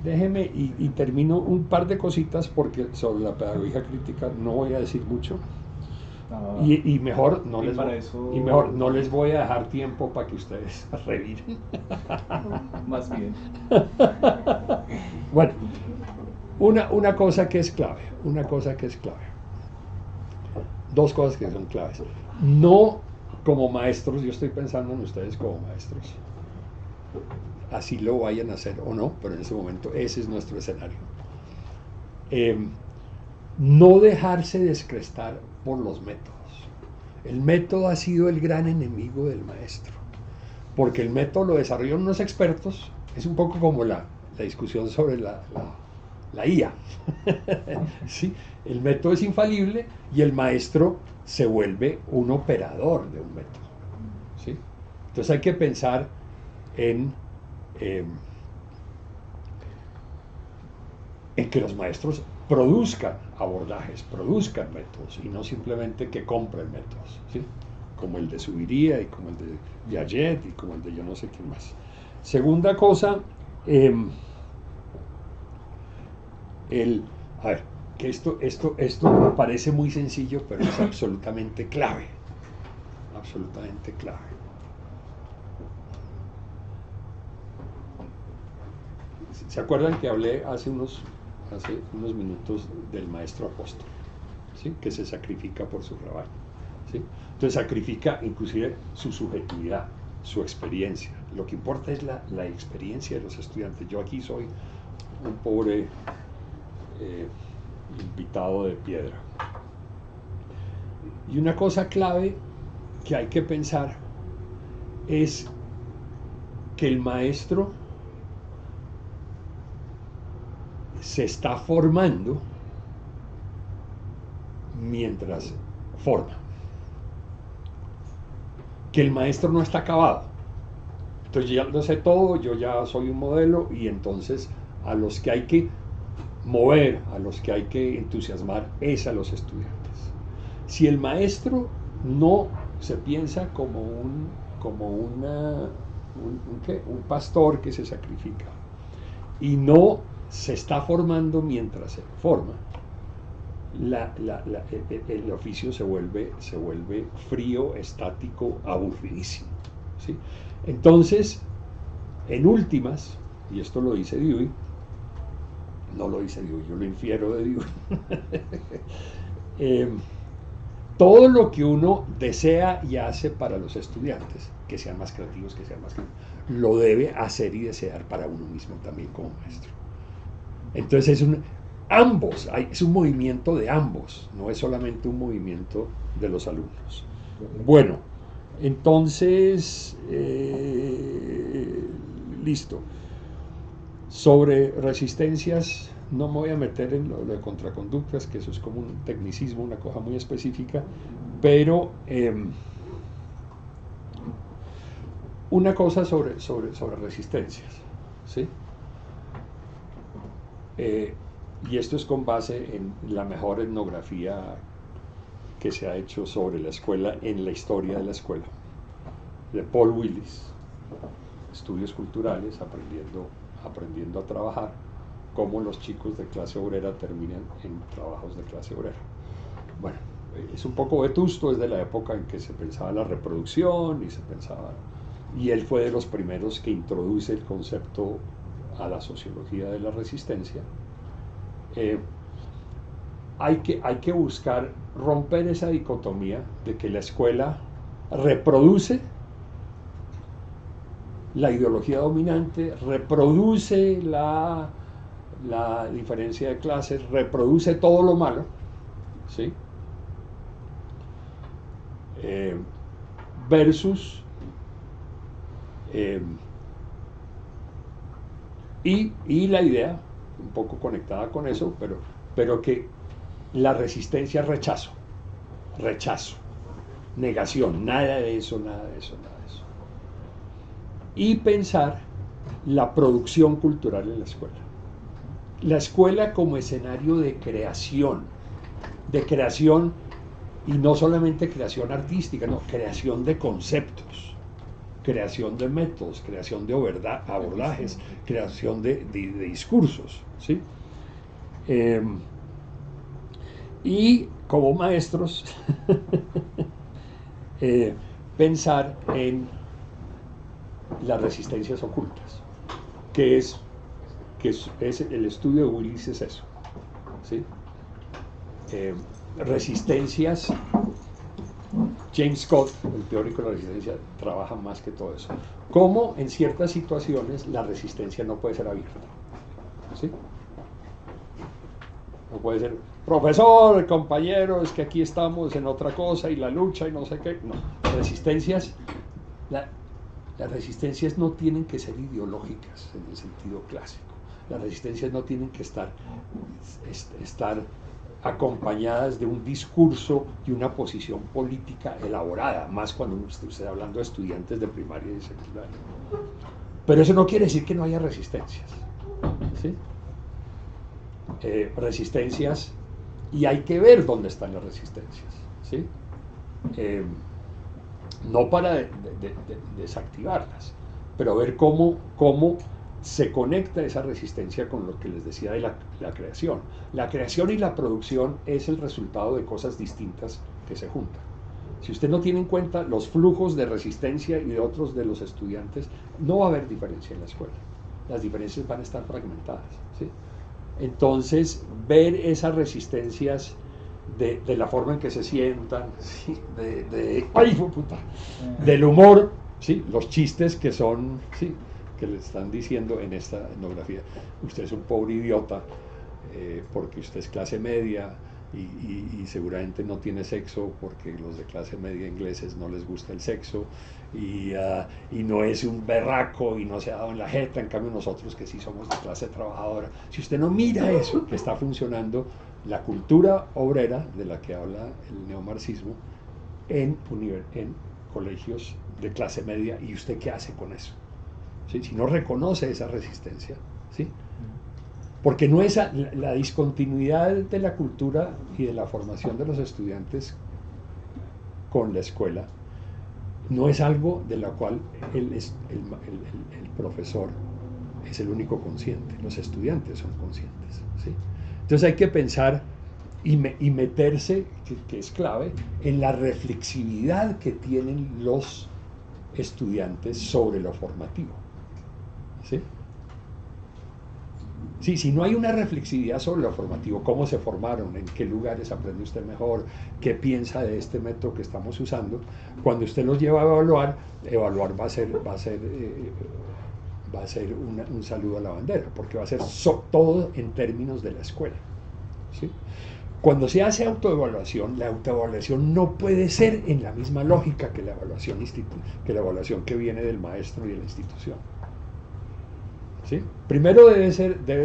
y termino un par de cositas porque sobre la pedagogía crítica no voy a decir mucho. Y mejor no les voy a dejar tiempo para que ustedes reviren. Más bien. Bueno, una cosa que es clave, dos cosas que son claves. No como maestros, yo estoy pensando en ustedes como maestros, así lo vayan a hacer o no, pero en ese momento ese es nuestro escenario. No dejarse descrestar por los métodos. El método ha sido el gran enemigo del maestro, porque el método lo desarrollaron unos expertos. Es un poco como la discusión sobre la IA. ¿Sí? El método es infalible y el maestro se vuelve un operador de un método. ¿Sí? Entonces hay que pensar en que los maestros produzcan abordajes, produzcan métodos y no simplemente que compren métodos, ¿sí? Como el de Subiría y como el de Piaget y como el de yo no sé quién más. Segunda cosa, a ver, que esto me parece muy sencillo, pero es absolutamente clave, absolutamente clave. ¿Se acuerdan que hablé hace unos minutos del maestro apóstol? ¿Sí? Que se sacrifica por su rebaño. ¿Sí? Entonces sacrifica inclusive su subjetividad, su experiencia. Lo que importa es la experiencia de los estudiantes. Yo aquí soy un pobre invitado de piedra. Y una cosa clave que hay que pensar es que el maestro se está formando mientras forma. Que el maestro no está acabado. Entonces yo ya lo sé todo, yo ya soy un modelo y entonces a los que hay que mover, a los que hay que entusiasmar es a los estudiantes. Si el maestro no se piensa como un pastor que se sacrifica y no se está formando mientras se forma, el oficio se vuelve frío, estático, aburridísimo, ¿sí? Entonces, en últimas, y esto lo dice Dewey, no lo dice Dewey, yo lo infiero de Dewey, todo lo que uno desea y hace para los estudiantes, que sean más creativos, lo debe hacer y desear para uno mismo también como maestro. Entonces ambos, es un movimiento de ambos, no es solamente un movimiento de los alumnos. Bueno, entonces, listo. Sobre resistencias, no me voy a meter en lo de contraconductas, que eso es como un tecnicismo, una cosa muy específica, pero una cosa sobre resistencias, ¿sí? Y esto es con base en la mejor etnografía que se ha hecho sobre la escuela en la historia de la escuela, de Paul Willis, Estudios Culturales, aprendiendo a trabajar, cómo los chicos de clase obrera terminan en trabajos de clase obrera. Bueno, es un poco vetusto, es de la época en que se pensaba la reproducción y él fue de los primeros que introduce el concepto a la sociología de la resistencia. Hay que buscar romper esa dicotomía de que la escuela reproduce la ideología dominante, reproduce la diferencia de clases, reproduce todo lo malo, ¿sí? Versus y la idea, un poco conectada con eso, pero que la resistencia es rechazo, negación, nada de eso. Y pensar la producción cultural en la escuela. La escuela como escenario de creación, y no solamente creación artística, no, creación de conceptos, creación de métodos, creación de abordajes, creación de discursos, ¿sí? Y como maestros, pensar en las resistencias ocultas, que es el estudio de Willis, es eso, ¿sí? Resistencias, James Scott, el teórico de la resistencia, trabaja más que todo eso. Cómo en ciertas situaciones la resistencia no puede ser abierta, ¿sí? No puede ser, profesor, compañero, es que aquí estamos en otra cosa y la lucha y no sé qué. No, resistencias, las resistencias no tienen que ser ideológicas en el sentido clásico. Las resistencias no tienen que estar acompañadas de un discurso y una posición política elaborada, más cuando usted está hablando de estudiantes de primaria y de secundaria. Pero eso no quiere decir que no haya resistencias, ¿sí? Resistencias, y hay que ver dónde están las resistencias, ¿sí? No para desactivarlas, pero ver cómo se conecta esa resistencia con lo que les decía de la creación. La creación y la producción es el resultado de cosas distintas que se juntan. Si usted no tiene en cuenta los flujos de resistencia y de otros de los estudiantes, no va a haber diferencia en la escuela. Las diferencias van a estar fragmentadas, ¿sí? Entonces, ver esas resistencias de la forma en que se sientan, ¿sí? ¡Ay, puta! Del humor, ¿sí? Los chistes que son, ¿sí? Que le están diciendo en esta etnografía, usted es un pobre idiota porque usted es clase media y seguramente no tiene sexo porque los de clase media ingleses no les gusta el sexo y no es un berraco y no se ha dado en la jeta, en cambio nosotros que sí somos de clase trabajadora. Si usted no mira eso, que está funcionando la cultura obrera de la que habla el neomarxismo en colegios de clase media, ¿y usted qué hace con eso? ¿Sí? Si no reconoce esa resistencia, ¿sí? Porque no es la discontinuidad de la cultura y de la formación de los estudiantes con la escuela, no es algo de la cual el profesor es el único consciente, los estudiantes son conscientes, ¿sí? Entonces hay que pensar y meterse, que es clave, en la reflexividad que tienen los estudiantes sobre lo formativo, ¿sí? Sí, si no hay una reflexividad sobre lo formativo, cómo se formaron, en qué lugares aprende usted mejor, qué piensa de este método que estamos usando, cuando usted los lleva a evaluar va a ser va a ser un saludo a la bandera, porque va a ser todo en términos de la escuela, ¿sí? Cuando se hace autoevaluación, la autoevaluación no puede ser en la misma lógica que la evaluación que viene del maestro y de la institución. ¿Sí? Primero debe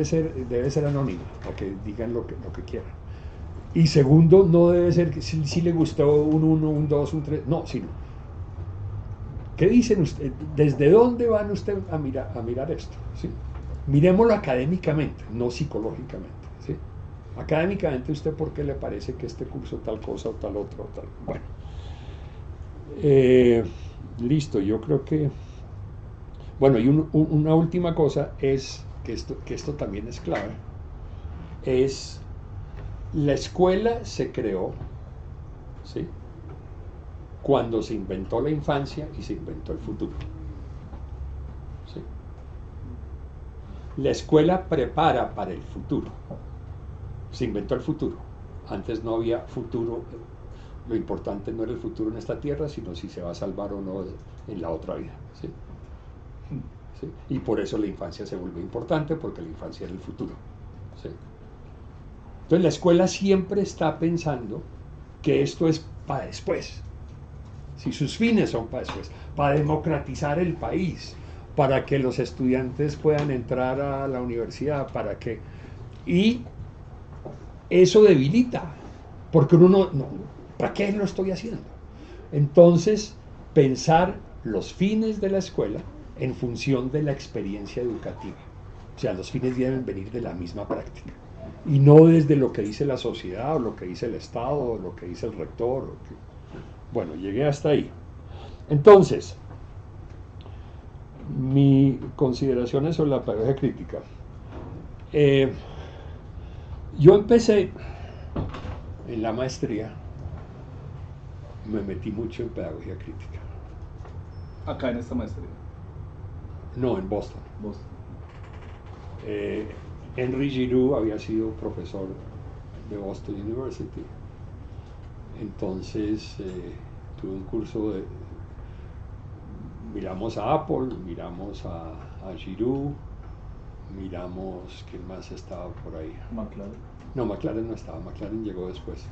ser anónima, para que digan lo que quieran. Y segundo, no debe ser que si le gustó un 1, un 2, un 3, no, sino ¿qué dicen ustedes? ¿Desde dónde van ustedes a mirar esto? ¿Sí? Miremoslo académicamente, no psicológicamente. ¿Sí? Académicamente, ¿usted por qué le parece que este curso tal cosa o tal otro o tal? Bueno, listo, yo creo que... Bueno, y una última cosa es, que esto también es clave, es la escuela se creó, ¿sí?, cuando se inventó la infancia y se inventó el futuro. ¿Sí? La escuela prepara para el futuro. Se inventó el futuro. Antes no había futuro. Lo importante no era el futuro en esta tierra, sino si se va a salvar o no en la otra vida. ¿Sí? ¿Sí? Y por eso la infancia se vuelve importante, porque la infancia era el futuro. ¿Sí? Entonces la escuela siempre está pensando que esto es para después. Si sus fines son para después, para democratizar el país, para que los estudiantes puedan entrar a la universidad, y eso debilita, porque uno no, ¿para qué lo estoy haciendo? Entonces, pensar los fines de la escuela en función de la experiencia educativa. O sea, los fines deben venir de la misma práctica, y no desde lo que dice la sociedad, o lo que dice el Estado, o lo que dice el rector. Bueno, llegué hasta ahí. Entonces, mi consideración sobre la pedagogía crítica. Yo empecé en la maestría, me metí mucho en pedagogía crítica. Acá en esta maestría. No, en Boston. Henry Giroux había sido profesor de Boston University. Entonces tuve un curso miramos a Apple, miramos a Giroux, miramos quién más estaba por ahí. McLaren. No, McLaren no estaba, McLaren llegó después.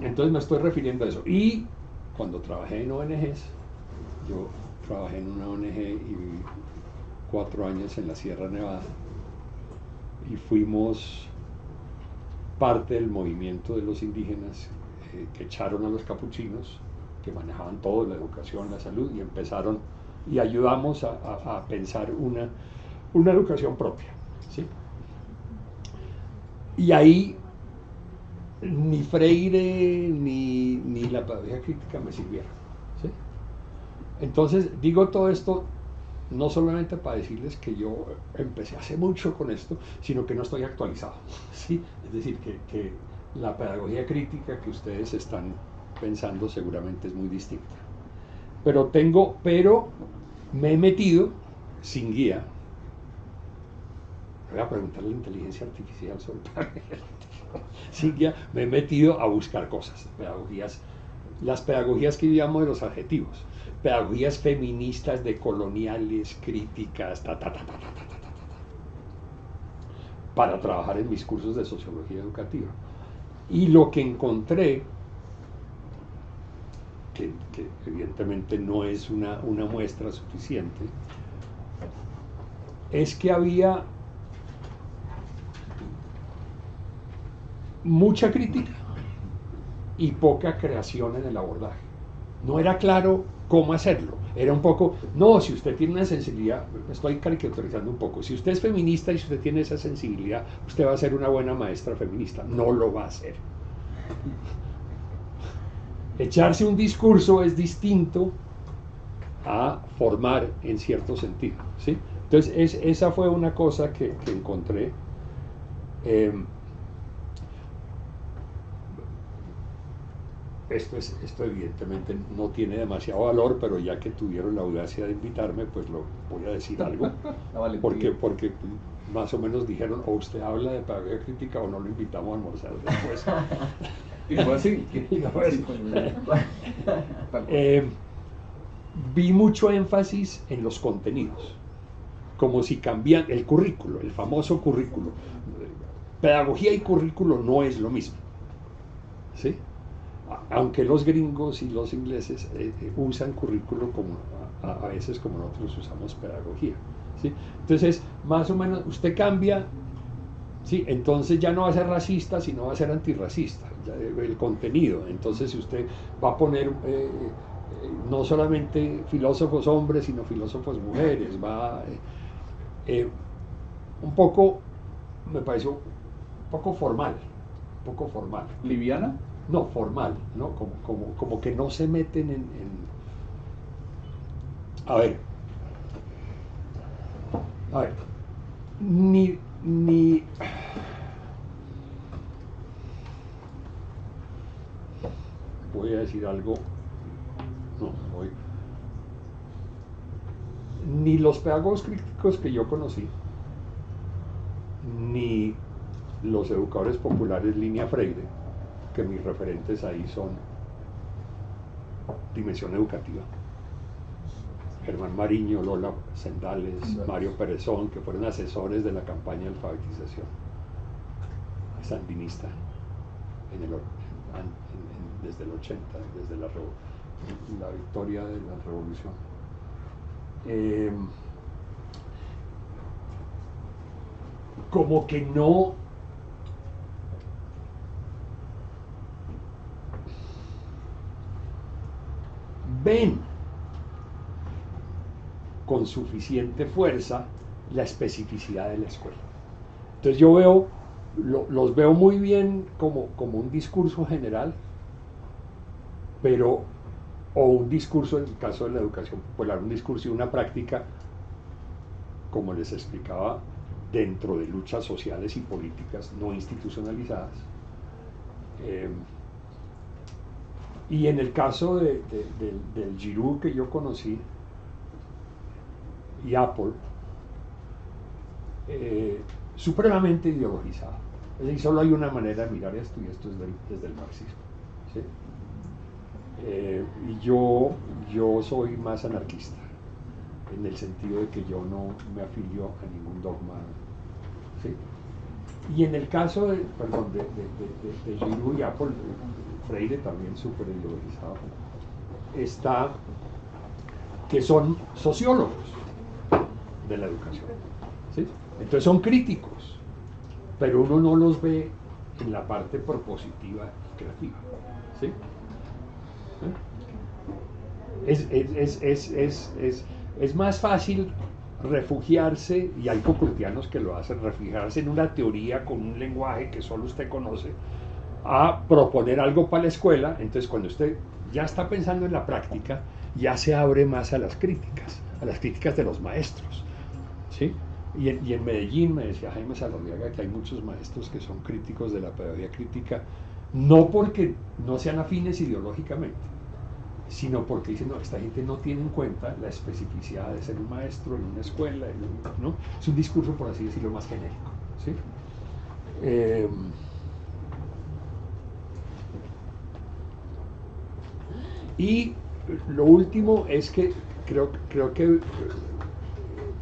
Entonces me estoy refiriendo a eso. Y cuando trabajé en ONGs, yo trabajé en una ONG y viví 4 años en la Sierra Nevada, y fuimos parte del movimiento de los indígenas que echaron a los capuchinos, que manejaban todo, la educación, la salud, y empezaron, y ayudamos a pensar una educación propia, ¿sí? Y ahí ni Freire ni la pedagogía crítica me sirvieron, ¿sí? Entonces digo todo esto no solamente para decirles que yo empecé hace mucho con esto, sino que no estoy actualizado, ¿sí? Es decir, que la pedagogía crítica que ustedes están pensando seguramente es muy distinta. Pero me he metido sin guía. Voy a preguntarle a la inteligencia artificial sobre pedagogía crítica. Sin guía, me he metido a buscar cosas, pedagogías, las pedagogías que yo llamo de los adjetivos. Pedagogías feministas, decoloniales, críticas, para trabajar en mis cursos de sociología educativa. Y lo que encontré, que evidentemente no es una muestra suficiente, es que había mucha crítica y poca creación en el abordaje. No era claro cómo hacerlo. Era un poco, no, si usted tiene una sensibilidad, estoy caricaturizando un poco, si usted es feminista y si usted tiene esa sensibilidad, usted va a ser una buena maestra feminista. No lo va a hacer. Echarse un discurso es distinto a formar en cierto sentido, ¿sí? Entonces, esa fue una cosa que encontré. Esto evidentemente no tiene demasiado valor, pero ya que tuvieron la audacia de invitarme, pues lo voy a decir algo, porque más o menos dijeron, o usted habla de pedagogía crítica o no lo invitamos a almorzar después. Y fue así. Vi mucho énfasis en los contenidos, como si cambian el currículo, el famoso currículo. Pedagogía y currículo no es lo mismo, ¿sí? Aunque los gringos y los ingleses usan currículo como a veces como nosotros usamos pedagogía, ¿sí? Entonces, más o menos, usted cambia, ¿sí? Entonces ya no va a ser racista, sino va a ser antirracista, el contenido. Entonces usted va a poner no solamente filósofos hombres, sino filósofos mujeres, va un poco, me pareció un poco formal, ¿Liviana? no, formal, ¿no? Como que no se meten a ver, ni voy a decir algo, ni los pedagogos críticos que yo conocí, ni los educadores populares línea Freire, que mis referentes ahí son Dimensión Educativa, Germán Mariño, Lola Sendales, Mario Perezón, que fueron asesores de la campaña de alfabetización sandinista desde el 80, desde la victoria de la revolución. Como que no ven con suficiente fuerza la especificidad de la escuela. Entonces yo veo, los veo muy bien como un discurso general, pero, o un discurso, en el caso de la educación popular, un discurso y una práctica, como les explicaba, dentro de luchas sociales y políticas no institucionalizadas. Y en el caso del Giroux que yo conocí, y Apple, supremamente ideologizado. Es decir, solo hay una manera de mirar esto, y esto es desde el marxismo, ¿sí? Y yo soy más anarquista, en el sentido de que yo no me afilio a ningún dogma, ¿sí? Y en el caso de Giroux y Apple, Freire también súper ideologizado, está que son sociólogos de la educación, ¿sí? Entonces son críticos, pero uno no los ve en la parte propositiva y creativa, ¿sí? Es más fácil refugiarse, y hay Foucaultianos que lo hacen, refugiarse en una teoría con un lenguaje que solo usted conoce, a proponer algo para la escuela. Entonces cuando usted ya está pensando en la práctica, ya se abre más a las críticas de los maestros, ¿sí? Y en Medellín me decía Jaime Salorriaga que hay muchos maestros que son críticos de la pedagogía crítica, no porque no sean afines ideológicamente, sino porque dicen, no, esta gente no tiene en cuenta la especificidad de ser un maestro en una escuela, ¿no? Es un discurso, por así decirlo, más genérico, ¿sí? Y lo último es que creo que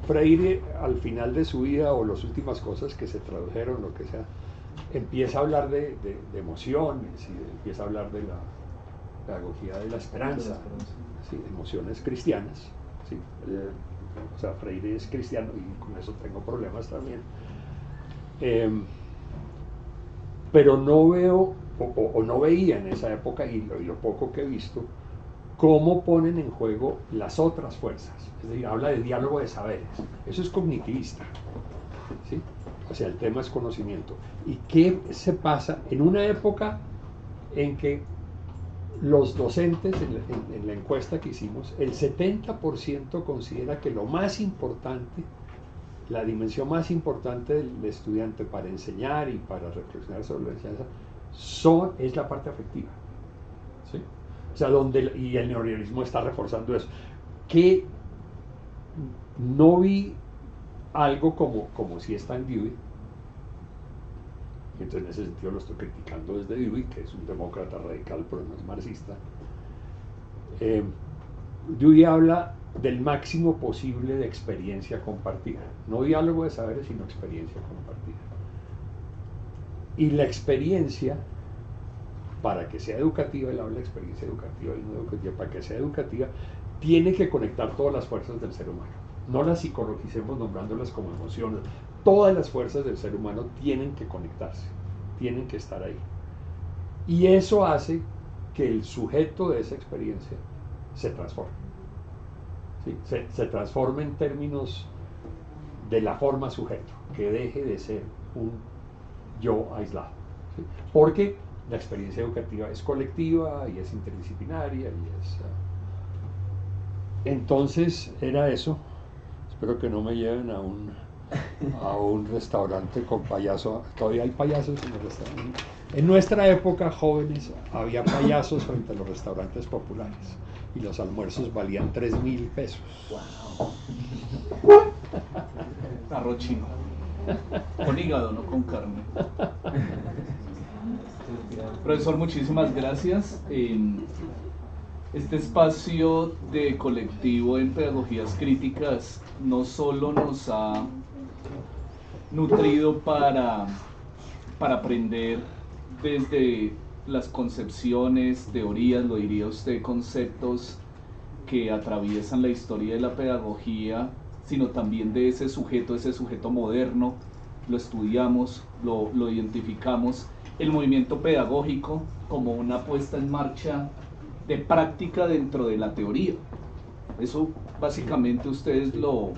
Freire, al final de su vida, o las últimas cosas que se tradujeron, lo que sea, empieza a hablar de emociones, y empieza a hablar de la pedagogía de la esperanza, ¿sí? Emociones cristianas, ¿sí? O sea, Freire es cristiano y con eso tengo problemas también. Pero no veo, o no veía en esa época, y lo poco que he visto, cómo ponen en juego las otras fuerzas. Es decir, habla de diálogo de saberes. Eso es cognitivista, ¿sí? O sea, el tema es conocimiento. ¿Y qué se pasa en una época en que los docentes, en la encuesta que hicimos, el 70% considera que lo más importante, la dimensión más importante del estudiante para enseñar y para reflexionar sobre la enseñanza es la parte afectiva, ¿sí? O sea, y el neoliberalismo está reforzando eso. Que no vi algo como si está en Dewey, y entonces en ese sentido lo estoy criticando desde Dewey, que es un demócrata radical pero no es marxista. Dewey habla del máximo posible de experiencia compartida. No diálogo de saberes, sino experiencia compartida. Y la experiencia, para que sea educativa, él habla de experiencia educativa y no educativa, para que sea educativa, tiene que conectar todas las fuerzas del ser humano. No las psicologicemos nombrándolas como emociones. Todas las fuerzas del ser humano tienen que conectarse, tienen que estar ahí. Y eso hace que el sujeto de esa experiencia se transforme. ¿Sí? Se transforme en términos de la forma sujeto, que deje de ser un yo aislado. ¿Sí? Porque la experiencia educativa es colectiva y es interdisciplinaria y es... Entonces era eso. Espero que no me lleven a un restaurante con payaso. Todavía hay payasos en el restaurante. En nuestra época, jóvenes, había payasos frente a los restaurantes populares y los almuerzos valían 3.000 pesos. Wow. Arroz chino. Con hígado, no con carne. Profesor, muchísimas gracias. Este espacio de colectivo en pedagogías críticas no solo nos ha nutrido para aprender desde las concepciones, teorías, lo diría usted, conceptos que atraviesan la historia de la pedagogía, sino también de ese sujeto moderno, lo estudiamos, lo identificamos, el movimiento pedagógico como una puesta en marcha de práctica dentro de la teoría. Eso básicamente ustedes lo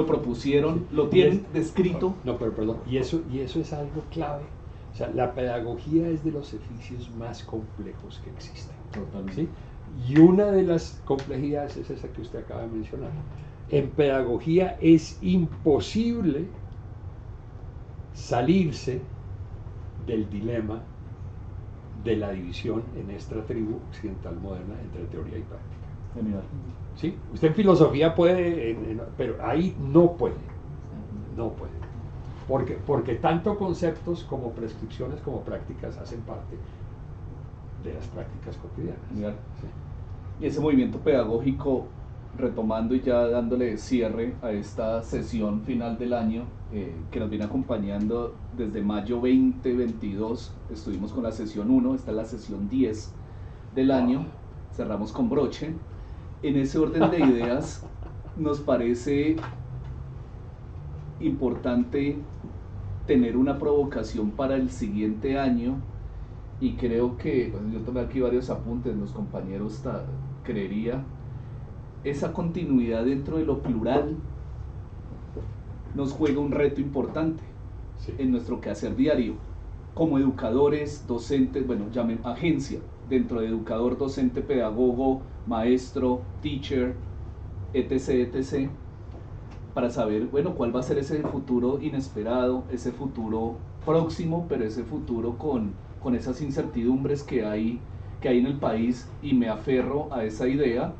propusieron, lo tienen descrito. No, pero perdón, y eso es algo clave. O sea, la pedagogía es de los oficios más complejos que existen. Totalmente. ¿Sí? Y una de las complejidades es esa que usted acaba de mencionar. En pedagogía es imposible salirse del dilema de la división en esta tribu occidental moderna entre teoría y práctica. Genial. ¿Sí? Usted en filosofía puede, pero ahí no puede. No puede. Porque tanto conceptos como prescripciones como prácticas hacen parte de las prácticas cotidianas. Genial. ¿Sí? Y ese movimiento pedagógico, retomando y ya dándole cierre a esta sesión final del año, que nos viene acompañando desde mayo 2022, estuvimos con la sesión 1, esta es la sesión 10 del año, cerramos con broche. En ese orden de ideas, nos parece importante tener una provocación para el siguiente año, y creo que, bueno, yo tomé aquí varios apuntes, los compañeros creería, esa continuidad dentro de lo plural nos juega un reto importante en nuestro quehacer diario, como educadores, docentes, bueno, llamen agencia, dentro de educador, docente, pedagogo, maestro, teacher, etc., etc., para saber, bueno, cuál va a ser ese futuro inesperado, ese futuro próximo, pero ese futuro con esas incertidumbres que hay en el país, y me aferro a esa idea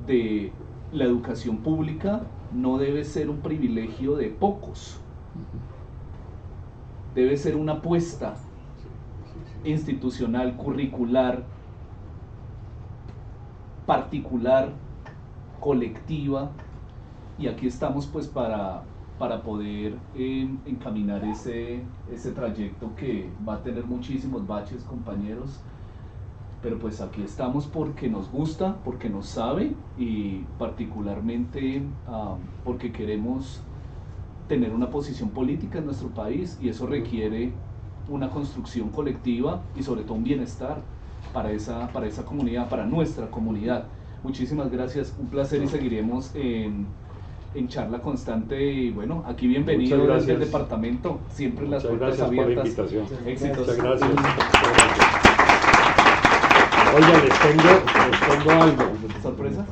de la educación pública no debe ser un privilegio de pocos, debe ser una apuesta institucional, curricular, particular, colectiva, y aquí estamos pues para poder encaminar ese trayecto que va a tener muchísimos baches, compañeros, pero pues aquí estamos porque nos gusta, porque nos sabe, y particularmente porque queremos tener una posición política en nuestro país, y eso requiere una construcción colectiva y sobre todo un bienestar para esa comunidad, para nuestra comunidad. Muchísimas gracias, un placer, y seguiremos en charla constante, y bueno, aquí bienvenido desde el departamento, siempre las puertas abiertas. Muchas gracias por la invitación. Éxitos. Muchas gracias. Oiga, les tengo algo. ¿Sorpresa?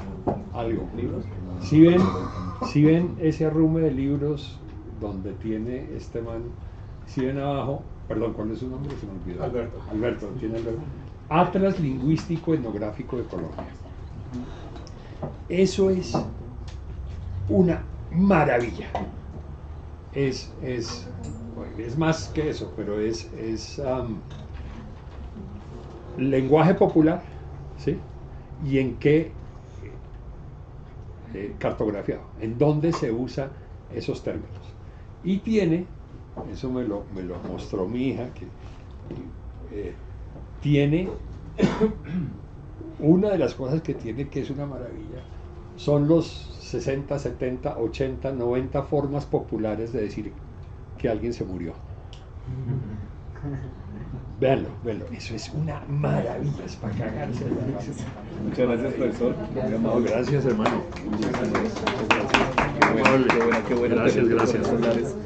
Algo. ¿Libros? Si ven ese arrume de libros donde tiene este man, si ven abajo, perdón, ¿cuál es su nombre? Se me olvidó. Alberto, tiene Alberto. Atlas Lingüístico Etnográfico de Colombia. Eso es una maravilla. Es más que eso, pero es lenguaje popular, ¿sí? Y en qué cartografiado, en dónde se usa esos términos. Y tiene, eso me lo mostró mi hija, que tiene, una de las cosas que tiene que es una maravilla, son los 60, 70, 80, 90 formas populares de decir que alguien se murió. Véanlo, eso es una maravilla, es para cagarse. Muchas gracias, profesor. No, gracias, hermano. Qué bueno, qué bueno. Gracias, tener gracias. profesores.